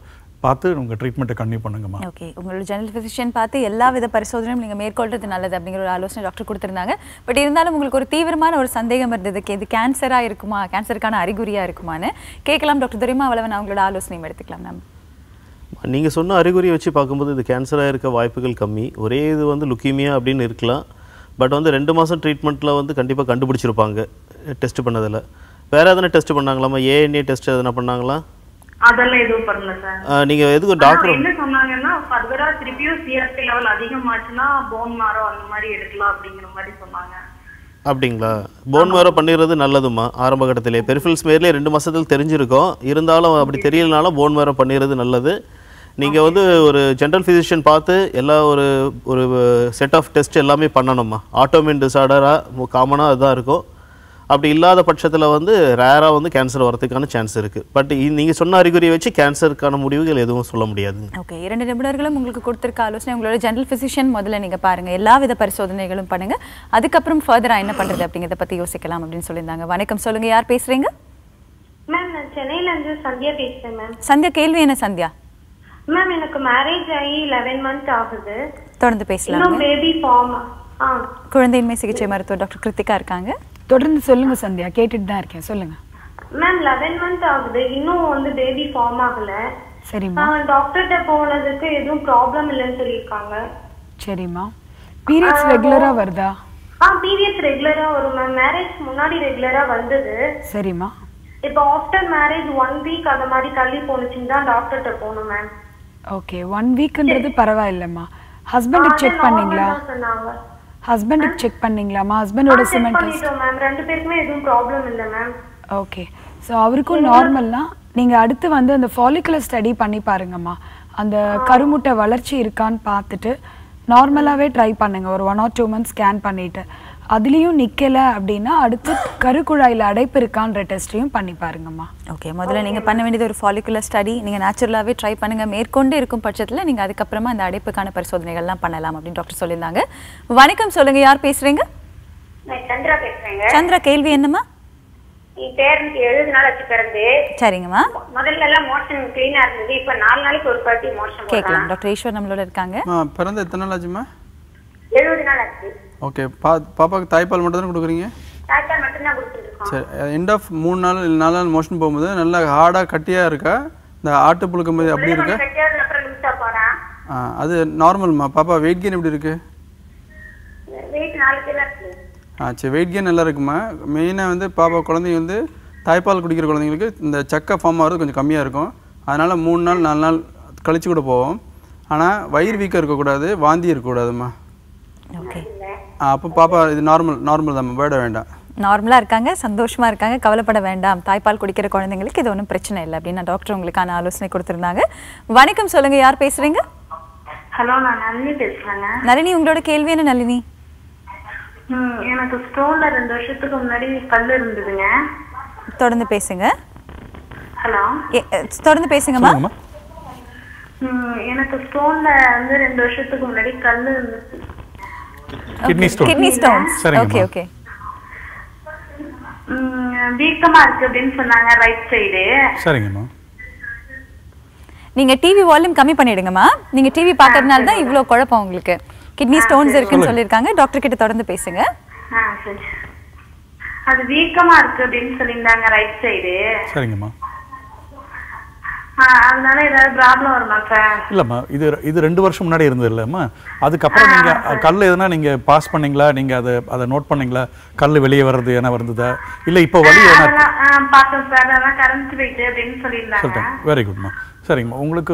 S13: பார்த்து உங்கள் ட்ரீட்மெண்ட்டை கண்டினியூ பண்ணுங்கம்மா.
S1: ஓகே, உங்களோட ஜெனரல் ஃபிசிஷியன் பார்த்து எல்லா வித பரிசோதனையும் நீங்கள் மேற்கொள்றது நல்லது அப்படிங்கிற ஒரு ஆலோசனை டாக்டர் கொடுத்துருந்தாங்க. பட் இருந்தாலும் உங்களுக்கு ஒரு தீவிரமான ஒரு சந்தேகம் இருந்தது, இது கேன்சராக இருக்குமா, கேன்சருக்கான அறிகுறியாக இருக்குமான்னு கேட்கலாம். டாக்டர் துரைமா வளவன் அவங்களோட ஆலோசனையும் எடுத்துக்கலாம். நம்ம
S5: நீங்கள் சொன்ன அறிகுறியை வச்சு பார்க்கும்போது இது கேன்சராக இருக்க வாய்ப்புகள் கம்மி. ஒரே இது வந்து லுக்கீமியா அப்படின்னு இருக்கலாம். பட் வந்து 2 மாதம் ட்ரீட்மெண்ட்டில் வந்து கண்டிப்பாக கண்டுபிடிச்சிருப்பாங்க டெஸ்ட் பண்ணதில். வேறு எதனா டெஸ்ட் பண்ணாங்களாமா? ஏஎன்ஏ டெஸ்ட் எதனா பண்ணாங்களா?
S16: அதெல்லாம் எதுவும் பண்ணல சார்.
S5: நீங்க எதுக்கு டாக்டர்
S16: என்ன சொன்னாங்கன்னா, ஃபர்தரா திருப்பியும் சிஆர்பி லெவல் அதிகமாச்சுன்னா போன் மாரோ அந்த மாதிரி எடுக்கலாம் அப்படிங்கிற மாதிரி சொன்னாங்க.
S5: அப்படிங்களா? போன் மேரோ பண்ணிடுறது நல்லதுமா. ஆரம்ப கட்டத்திலே பெரிஃபரல் ஸ்மேர்லேயே 2 மாதத்தில் தெரிஞ்சிருக்கும். இருந்தாலும் அப்படி தெரியலனாலும் போன் மேரோ பண்ணிடுறது நல்லது. நீங்கள் வந்து ஒரு ஜென்ரல் ஃபிசிஷியன் பார்த்து எல்லா ஒரு செட் ஆஃப் டெஸ்ட் எல்லாமே பண்ணணுமா. ஆட்டோமின் டிசார்டராக காமனாக அதுதான் இருக்கும். அப்படி இல்லாத பட்சத்தில் வந்து ரேராக வந்து கேன்சர் வரதுக்கான சான்ஸ் இருக்குது. பட் நீங்கள் சொன்ன அறிகுறியை வச்சு கேன்சருக்கான முடிவுகள் எதுவும் சொல்ல முடியாது.
S1: ஓகே, 2 நிபுணர்களும் உங்களுக்கு கொடுத்துருக்க ஆலோசனை, உங்களோட ஜெனரல் ஃபிசிஷியன் முதல்ல நீங்கள் பாருங்கள், எல்லா வித பரிசோதனைகளும் பண்ணுங்கள். அதுக்கப்புறம் ஃபர்தராக என்ன பண்ணுறது அப்படிங்கிறத பற்றி யோசிக்கலாம் அப்படின்னு சொல்லியிருந்தாங்க. வணக்கம், சொல்லுங்கள், யார் பேசுகிறீங்க?
S17: மேம், நான் சென்னையிலேருந்து சந்தியா பேசுகிறேன் மேம்.
S1: சந்தியா, கேள்வி என்ன சந்தியா?
S17: மேம், எனக்கு மேரேஜ் ஆகி 11 months ஆகுது.
S1: தொடர்ந்து பேசலாம்.
S17: இன்னும் பேபி ஃபார்ம்.
S1: குழந்தையின்மை சிகிச்சை மருத்துவர் டாக்டர் கிருத்திகா இருக்காங்க.
S9: தொடர்ந்து சொல்லுங்க சந்தியா, கேட்டுட்டு தான் இருக்கேன், சொல்லுங்க.
S17: மேம், 11 months ஆகுது, இன்னும் வந்து பேபி ஃபார்ம் ஆகல.
S9: சரிம்மா.
S17: டாக்டர்கிட்ட போனதுக்கு எதுவும் ப்ராப்ளம் இல்லைன்னு சொல்லியிருக்காங்க.
S9: சரிம்மா. பீரியட்ஸ் ரெகுலரா வருதா?
S17: பீரியட்ஸ் ரெகுலரா வரும் மேம். மேரேஜ் முன்னாடி ரெகுலரா வந்தது.
S9: சரிம்மா.
S17: இப்போ ஆஃப்டர் மேரேஜ் 1 week அந்த மாதிரி தள்ளி போனுச்சுன்னு தான் டாக்டர்கிட்ட போகணும் மேம்.
S9: ஓகே, 1 weekன்றது பரவாயில்லைம்மா. ஹஸ்பண்டுக்கு செக் பண்ணீங்களா? ஹஸ்பண்டுக்கு செக் பண்ணீங்களாமா? ஹஸ்பண்டோட சிமெண்ட் டெஸ்ட்
S17: மேம், 2 பேருக்குமே எதுவும் ப்ராப்ளம் இல்ல மேம்.
S9: ஓகே, சோ அவருக்கும் நார்மல்னா நீங்க அடுத்து வந்து அந்த ஃபாலிகுலர் ஸ்டடி பண்ணி பாருங்கம்மா. அந்த கருமுட்டை வளர்ச்சி இருக்கான்னு பார்த்துட்டு நார்மலாகவே ட்ரை பண்ணுங்கள் ஒரு 1 or 2 months ஸ்கேன் பண்ணிவிட்டு. அதுலேயும் நிற்கலை அப்படின்னா அடுத்து கருக்குழாயில் அடைப்பு இருக்கான்ற டெஸ்ட்டையும் பண்ணி பாருங்கம்மா.
S1: ஓகே, முதல்ல நீங்கள் பண்ண வேண்டியது ஒரு ஃபாலிகுலர் ஸ்டடி. நீங்கள் நேச்சுரலாகவே ட்ரை பண்ணுங்கள். மேற்கொண்டு இருக்கும் பட்சத்தில் நீங்கள் அதுக்கப்புறமா அந்த அடைப்புக்கான பரிசோதனைகள்லாம் பண்ணலாம் அப்படின்னு டாக்டர் சொல்லியிருந்தாங்க. வணக்கம், சொல்லுங்கள், யார் பேசுகிறீங்க?
S18: சந்திரா பேசுகிறேங்க.
S1: சந்திரா, கேள்வி என்னம்மா?
S18: என் பேரனுக்கு 70 நாள் ஆச்சு பிறந்து.
S1: சரிங்கம்மா.
S18: முதல்ல எல்லாம் மோஷன் கிளீனா இருந்தது. இப்ப 4 நாளைக்கு ஒரு பாட்டி மோஷன்
S1: கேட்கலாம். டாக்டர் ஈஸ்வர் நம்மளோட இருக்காங்க.
S3: பிறந்த எத்தனை நாள் ஆச்சுமா?
S18: 70 நாள் ஆச்சு.
S3: ஓகே, பாப்பாவுக்கு தாய்ப்பால் மட்டும் தானே கொடுக்குறீங்க?
S18: தாய்ப்பால் மட்டும் தான் கொடுத்துருக்கோம்.
S3: சரி, எண்ட் ஆஃப் 3 நாள் இல்லை 4 நாள் மோஷன் போகும்போது நல்லா ஹார்டாக கட்டியாக இருக்கா? இந்த ஆட்டு புழுக்கும் போது அப்படி இருக்கா?
S18: அப்புறம் லூசா போறான்.
S3: அது நார்மல்மா. பாப்பா வெயிட் கெயின் எப்படி இருக்கு?
S18: வெயிட் 4 கிலோ இருக்கு.
S3: சரி, வெயிட் கெயின் நல்லா இருக்குமா? மெயினாக வந்து பாப்பா குழந்தைங்க வந்து தாய்ப்பால் குடிக்கிற குழந்தைங்களுக்கு இந்த சக்கை ஃபார்ம் ஆகிறது கொஞ்சம் கம்மியாக இருக்கும். அதனால் 3 நாள் 4 நாள் கழிச்சு கூட போவோம். ஆனால் வயிறு வீக்காக இருக்கக்கூடாது, வாந்தி இருக்கக்கூடாதுமா.
S1: ஓகே,
S3: அப்போ பாப்பா இது நார்மல் தான், பயப்பட வேண்டாம்.
S1: நார்மலாக இருக்காங்க, சந்தோஷமாக இருக்காங்க, கவலைப்பட வேண்டாம். தாய்ப்பால் குடிக்கிற குழந்தைங்களுக்கு இது ஒன்றும் பிரச்சனை இல்லை அப்படின்னு டாக்டர் உங்களுக்கான ஆலோசனை கொடுத்துருந்தாங்க. வணக்கம், சொல்லுங்கள், யார் பேசுகிறீங்க?
S4: ஹலோ, நான் நளினி பேசுகிறேங்க.
S1: நளினி, உங்களோட கேள்வி என்ன நளினி?
S4: எனக்கு ஸ்டோன்ல 2 வருஷத்துக்கு முன்னாடி கல் இருந்ததுங்க.
S1: தொடர்ந்து பேசுங்க.
S4: ஹலோ,
S1: தொடர்ந்து பேசுங்கம்மா.
S4: எனக்கு ஸ்டோன்ல வந்து 2 வருஷத்துக்கு முன்னாடி கல் இருந்துச்சு.
S1: Kidney stone. Okay okay.
S4: வீக்கமா இருக்கு அப்படின்னு சொன்னாங்க ரைட் சைடு.
S13: சரிங்கம்மா.
S1: நீங்க டிவி வால்யூம் கம்மி பண்ணிடுங்கம்மா. நீங்க டிவி பார்க்கறதுனால தான் இவ்ளோ குழப்பம் உங்களுக்கு. கிட்னி ஸ்டோன்ஸ் இருக்குன்னு சொல்லிருக்காங்க. டாக்டர் கிட்ட தொடர்ந்து பேசுங்க.
S4: சரி. அது வீக்கமா இருக்கு அப்படின்னு சொல்லிருந்தாங்க ரைட் சைடு.
S13: சரிங்கம்மா.
S4: அதனால ஏதாவது ப்ராப்ளம் வருமா சார்?
S13: இல்லம்மா, இது 2 வருஷம் முன்னாடி இருந்தது இல்லம்மா. அதுக்கப்புறம் நீங்க கல் எதுனா நீங்க பாஸ் பண்ணீங்களா? நீங்க அதை நோட் பண்ணீங்களா? கல் வெளியே வர்றது என்ன வந்ததா இல்ல இப்போ வலி என்ன?
S4: பார்த்தோம் சார், அதான் கரண்ட் வெயிட் அப்படின்னு சொல்லிருந்தாங்க.
S13: வெரி குட்மா. சரிங்கம்மா, உங்களுக்கு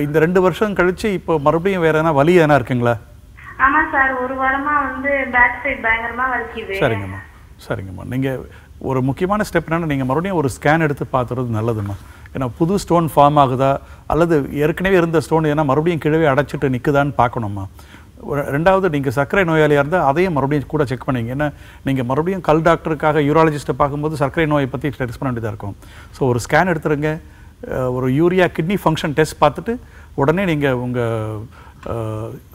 S13: இந்த 2 வருஷம் கழிச்சு இப்போ மறுபடியும் வேற என்ன வலி என்ன இருக்குங்களா?
S4: ஆமா சார், ஒரு வாரமா வந்து பேக் சைடு பயங்கரமா வலிக்குது.
S13: சரிங்கம்மா, சரிங்கம்மா. நீங்க ஒரு முக்கியமான ஸ்டெப் என்னன்னா நீங்க மறுபடியும் ஒரு ஸ்கேன் எடுத்து பார்த்துறது நல்லதும்மா. ஏன்னா புது ஸ்டோன் ஃபார்ம் ஆகுதா அல்லது ஏற்கனவே இருந்த ஸ்டோன் ஏன்னா மறுபடியும் கிழவே அடைச்சிட்டு நிற்குதான்னு பார்க்கணும்மா. ரெண்டாவது நீங்கள் சர்க்கரை நோயாளியாக இருந்தால் அதையும் மறுபடியும் கூட செக் பண்ணிங்க. ஏன்னா நீங்கள் மறுபடியும் கல் டாக்டருக்காக யூராலஜிஸ்ட்டை பார்க்கும்போது சர்க்கரை நோயை பற்றி டெஸ்ட் பண்ண வேண்டியதாக இருக்கும். ஸோ ஒரு ஸ்கேன் எடுத்துருங்க, ஒரு யூரியா கிட்னி ஃபங்க்ஷன் டெஸ்ட் பார்த்துட்டு உடனே நீங்கள் உங்கள்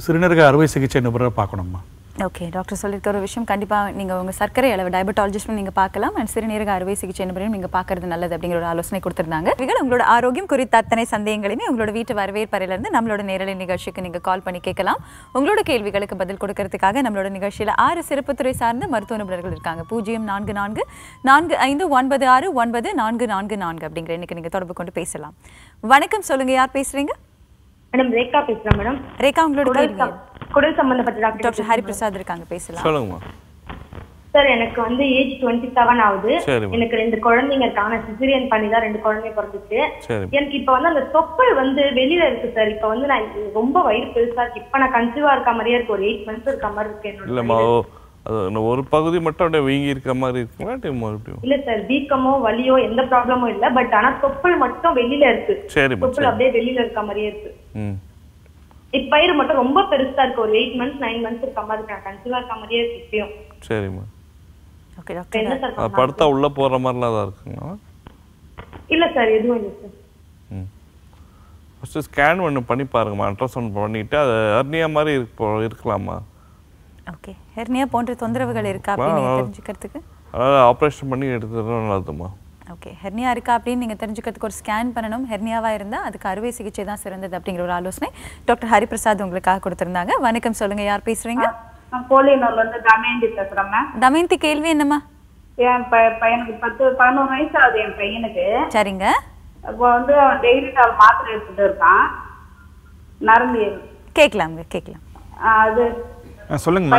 S13: சிறுநீரக அறுவை சிகிச்சை நிபுணரை பார்க்கணும்மா.
S1: ஓகே, டாக்டர் சொல்லியிருக்க ஒரு விஷயம் கண்டிப்பாக நீங்கள் உங்கள் சர்க்கரை அளவு டயபெட்டாலஜிஸ்ட்டும் நீங்கள் பார்க்கலாம் அண்ட் சிறுநீரக அறுவை சிகிச்சை நிபுணரும் நீங்கள் பார்க்கறது நல்லது அப்படிங்கிற ஒரு ஆலோசனை கொடுத்துருந்தாங்க. உங்களோட ஆரோக்கியம் குறித்த அத்தனை சந்தேகங்களையுமே உங்களோட வீட்டு வரவேற்பறையிலிருந்து நம்மளோட நேரலை நிகழ்ச்சிக்கு நீங்கள் கால் பண்ணி கேட்கலாம். உங்களோட கேள்விகளுக்கு பதில் கொடுக்கறதுக்காக நம்மளோட நிகழ்ச்சியில் 6 சிறப்பு துறை சார்ந்த மருத்துவ நிபுணர்கள் இருக்காங்க. 0444569444 அப்படிங்கிற இன்னைக்கு நீங்கள் தொடர்பு கொண்டு பேசலாம். வணக்கம், சொல்லுங்க, யார் பேசுறீங்க?
S17: மேடம் ரேகா பேசுறேன் மேடம்.
S1: ரேகா, உங்களோட கேள்வி?
S17: குடல் சம்பந்தப்பட்ட
S1: டாக்டர் ஹரிபிரசாத் இருக்காங்க, பேசலாம்.
S8: சொல்லுங்கம்மா.
S17: சார், எனக்கு வந்து ஏஜ் 27 ஆகுது. எனக்கு 2 குழந்தைங்க இருக்காங்க. சிசேரியன் பண்ணி தான் 2 குழந்தைங்க பிறந்துச்சு. எனக்கு இப்ப வந்து அந்த தொப்பல் வந்து வெளியில இருக்கு சார். இப்ப வந்து நான் ரொம்ப வயிறு பெருசா இருக்கு. இப்ப நான் கன்சீவா இருக்க மாதிரியே இருக்கு. ஒரு 8 months இருக்க மாதிரி இருக்கு.
S8: இல்லம்மா, அது ஒரு பகுதி மட்டும் அப்படியே வீங்கி இருக்க மாதிரி இருக்குங்களா? மறுபடியும்
S17: இல்ல சார், வீக்கமோ வலியோ எந்த ப்ராப்ளமும் இல்ல. பட் ஆனா தொப்பல் மட்டும் வெளியில இருக்கு. தொப்பல் அப்படியே வெளியில இருக்க மாதிரியே இருக்கு. இப்ப வயிறு மட்டும் ரொம்ப பெருசா இருக்கு. ஒரு 8 months 9 months இருக்க மாதிரி இருக்கு. கன்சீவா இருக்க மாதிரியே இருக்கு இப்பயும்.
S8: சரிம்மா.
S1: ஓகே டாக்டர்,
S8: படுத்தா உள்ள போற மாதிரிலாம் தான் இருக்குங்களா?
S17: இல்ல சார், எதுவும் இல்ல சார்.
S8: ஃபர்ஸ்ட் ஸ்கேன் ஒன்று பண்ணி பாருங்கம்மா. அல்ட்ராசவுண்ட் பண்ணிட்டு அது ஹெர்னியா மாதிரி இருக்கலாமா?
S1: ஓகே, ஹெர்னியா போன்ற தொந்தரவுகள் இருக்கா அப்படின்னு தெரிஞ்சுக்கிறதுக்கு
S8: அதாவது ஆப்ரேஷன் பண்ணி எடுத்துறது நல்லதுமா.
S1: ஓகே, ஹெர்னியா இருக்கா அப்படின்னு நீங்கள் தெரிஞ்சுக்கிறதுக்கு ஒரு ஸ்கேன் பண்ணணும். ஹெர்னியாவாக இருந்தால் அதுக்கு அறுவை சிகிச்சை தான் சிறந்தது அப்படிங்கிற ஒரு ஆலோசனை டாக்டர் ஹரிபிரசாத் உங்களுக்காக கொடுத்துருந்தாங்க. வணக்கம், சொல்லுங்க, யார் பேசுறீங்க?
S16: கோலினூர்ல இருந்து தமயந்தி பேசுறேன்.
S1: தமயந்தி, கேள்வி என்னம்மா?
S16: என் பையனுக்கு 11 வயசு ஆகுது. என் பையனுக்கு.
S1: சரிங்க.
S16: இப்போ வந்து டெய்லி மாத்திரை எடுத்துட்டு இருக்கான். நரம்பு
S1: கேட்கலாங்க, கேட்கலாம்.
S16: அது
S6: சொல்லுங்கம்மா.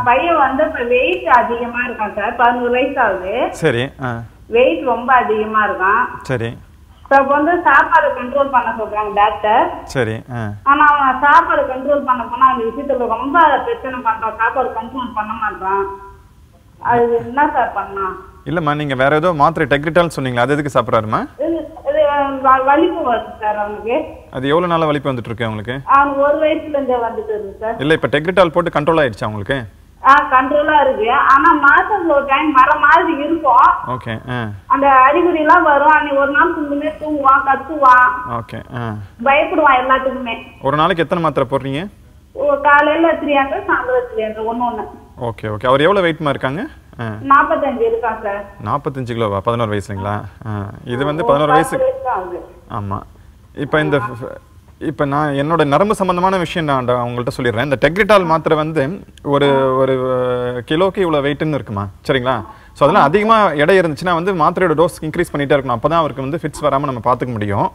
S16: பையன் வந்து இப்ப வெயிட் அதிகமா இருக்கான் சார். 11 வயசு ஆகுது.
S6: சரி.
S16: வெயிட் ரொம்ப அதிகமா இருக்கான்.
S6: சரி.
S16: இப்ப வந்து சாப்பாடு கண்ட்ரோல் பண்ண சொல்றாங்க டாக்டர்.
S6: சரி.
S16: ஆனா அவன் சாப்பாடு கண்ட்ரோல் பண்ண போனா அந்த விஷயத்துல ரொம்ப பிரச்சனை பண்றான். சாப்பாடு கண்ட்ரோல் பண்ண மாட்டான். அது என்ன சார் பண்ணலாம்?
S6: இல்லம்மா, நீங்க வேற ஏதோ மாத்திரை டெக்ரிட்டால் சொன்னீங்களா? அது எதுக்கு சாப்பிடறாருமா?
S16: இது வலிப்பு வருது சார் அவனுக்கு.
S6: அது எவ்வளவு நாளா வலிப்பு வந்துட்டு இருக்கு உங்களுக்கு?
S16: அவனுக்கு 1 வயசுல இருந்தே வந்துட்டு இருக்கு சார்.
S6: இல்ல இப்ப டெக்ரிட்டால் போட்டு கண்ட்ரோல் ஆயிடுச்சா உங்களுக்கு?
S16: கண்ட்ரோலா இருக்கு. ஆனா மாசத்துல ஒரு டைம் வர மாதிரி இருக்கும்.
S6: ஓகே.
S16: அந்த அறிகுறி எல்லாம் வரும். அன்னைக்கு ஒரு நாள் ஃபுல்லுமே தூங்குவான், கத்துவான்.
S6: ஓகே.
S16: பயப்படுவான் எல்லாத்துக்குமே.
S6: ஒரு நாளைக்கு எத்தனை மாத்திரை போடுறீங்க?
S16: காலையில 300, சாயந்தரம் 300 ஒண்ணு.
S6: Okay okay. அவர் எவ்வளவு வெயிட்மா இருக்காங்க?
S16: 45 இருக்கான் சார்.
S6: 45 கிலோவா? 11 வயசுங்களா? இது வந்து 11 வயசு. ஆமா. இப்போ நான் என்னோட நரம்பு சம்பந்தமான விஷயம் நான் உங்கள்கிட்ட சொல்லிடுறேன். இந்த டெக்ரிட்டால் மாத்திரை வந்து ஒரு ஒரு கிலோக்கு இவ்வளோ வெயிட்னு இருக்குமா, சரிங்களா? ஸோ அதெல்லாம் அதிகமாக எடை இருந்துச்சுன்னா வந்து மாத்திரையோட டோஸ் இன்க்ரீஸ் பண்ணிகிட்டே இருக்கணும். அப்போ தான் அவருக்கு வந்து ஃபிட்ஸ் வராமல் நம்ம பார்த்துக்க முடியும்,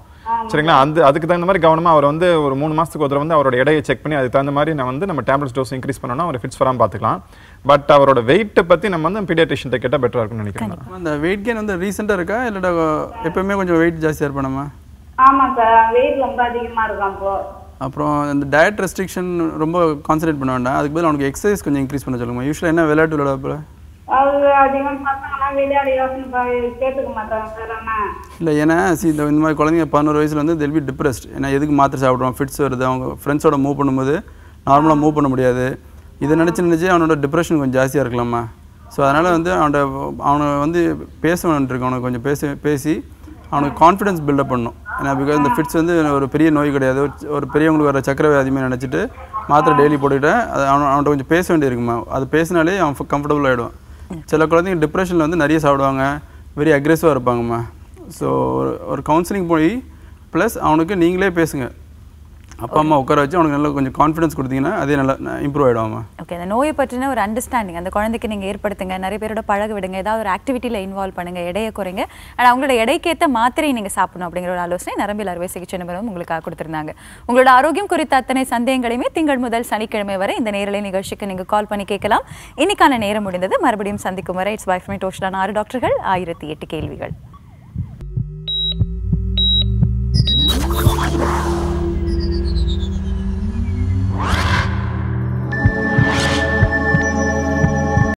S6: சரிங்களா? அதுக்கு தகுந்த மாதிரி கவனமாக அவர் வந்து ஒரு 3 மாதத்துக்கு ஒரு வந்து அவரோட எடையை செக் பண்ணி அதுக்கு தகுந்த மாதிரி நான் வந்து நம்ம டேப்லெட்ஸ் டோஸ் இன்க்ரீஸ் பண்ணோம்னா அவர் ஃபிட்ஸ் வராமல் பார்த்துக்கலாம். பட் அவரோட வெயிட்டை பற்றி நம்ம வந்து பீடியாட்ரிஷியன்ட்ட கேட்டால் பெட்டராக இருக்கும்னு நினைக்கிறேன்.
S3: அந்த வெயிட் கெயின் வந்து ரீசெண்டாக இருக்கா இல்லை எப்பவுமே கொஞ்சம் வெயிட் ஜாஸ்தியாக இருப்பானம்மா?
S16: ஆமா சார், வெயிட் ரொம்ப அதிகமா இருக்கான் இப்போ.
S3: அப்புறம் இந்த டயட் ரெஸ்ட்ரிக்ஷன் ரொம்ப கான்சன்ட்ரேட் பண்ண வேண்டாம். அதுக்கு பதில் அவனுக்கு எக்ஸசைஸ் கொஞ்சம் இன்க்ரீஸ் பண்ண சொல்லுங்க. யூஸ்வலாக என்ன விளையாட்டு விளையாடுறப்ப
S16: அது அதிகம் பசங்கன்னா விளையாடி யோசனை கேட்டுக்க மாட்டாங்க சார். ஆனால்
S3: இல்லை, ஏன்னா இந்த மாதிரி குழந்தைங்க 11 வயசுல வந்து தெல் பி டிப்ரெஸ்ட். ஏன்னா எதுக்கு மாத்திரை சாப்பிட்றோம், ஃபிட்ஸ் வருது, அவங்க ஃப்ரெண்ட்ஸோட மூவ் பண்ணும்போது நார்மலாக மூவ் பண்ண முடியாது. இதை நினச்சி அவனோட டிப்ரெஷன் கொஞ்சம் ஜாஸ்தியாக இருக்கலாமா. ஸோ அதனால் வந்து அவனை வந்து பேச வேண்டியிருக்கு. அவனுக்கு கொஞ்சம் பேசி அவனுக்கு கான்ஃபிடன்ஸ் பில்டப் பண்ணணும். ஏன்னா பிகாஸ் இந்த ஃபிட்ஸ் வந்து ஒரு பெரிய நோய் கிடையாது. ஒரு பெரியவங்களுக்கு வர சக்கரை வியாதியுமே நினச்சிட்டு மாத்திரை டெய்லி போட்டுக்கிட்டேன். அது அவன்கிட்ட கொஞ்சம் பேச வேண்டியிருக்குமா. அது பேசினாலே அவன் கம்ஃபர்டபுள் ஆகிடுவான். சில குழந்தைங்க டிப்ரெஷனில் வந்து நிறைய சாப்பிடுவாங்க, வெரி அக்ரெசிவாக இருப்பாங்கம்மா. ஸோ ஒரு கவுன்சிலிங் போய் ப்ளஸ் அவனுக்கு நீங்களே பேசுங்க, அப்பா அம்மா உட்கார வச்சு அவனுக்கு நல்லா கொஞ்சம் கான்ஃபிடன்ஸ் கொடுத்தீங்கன்னா அதே நல்லா இம்ப்ரூவ் ஆகிடுவாமா.
S1: ஓகே, அந்த நோயை பற்றின ஒரு அண்டர்ஸ்டாண்டிங் அந்த குழந்தைக்கு நீங்கள் ஏற்படுத்துங்க. நிறைய பேரோட பழக விடுங்க, ஏதாவது ஒரு ஆக்டிவிட்டியில் இன்வால்வ் பண்ணுங்கள், எடையை குறைங்க. அண்ட் அவங்களோட எடைக்கேற்ற மாத்திரையை நீங்கள் சாப்பிடணும் அப்படிங்கிற ஒரு ஆலோசனை நரம்பியல் அறுவை சிகிச்சை நிபுணரும் உங்களுக்காக கொடுத்துருந்தாங்க. உங்களோட ஆரோக்கியம் குறித்த அத்தனை சந்தேகங்களையுமே திங்கள் முதல் சனிக்கிழமை வரை இந்த நேரலை நிகழ்ச்சிக்கு நீங்கள் கால் பண்ணி கேட்கலாம். இன்னைக்கான நேரம் முடிந்தது. மறுபடியும் சந்திக்கும் வரை இட்ஸ் பை ஃப்ரம் மீ டோஷிலான 6 டாக்டர்கள் 1008 கேள்விகள்.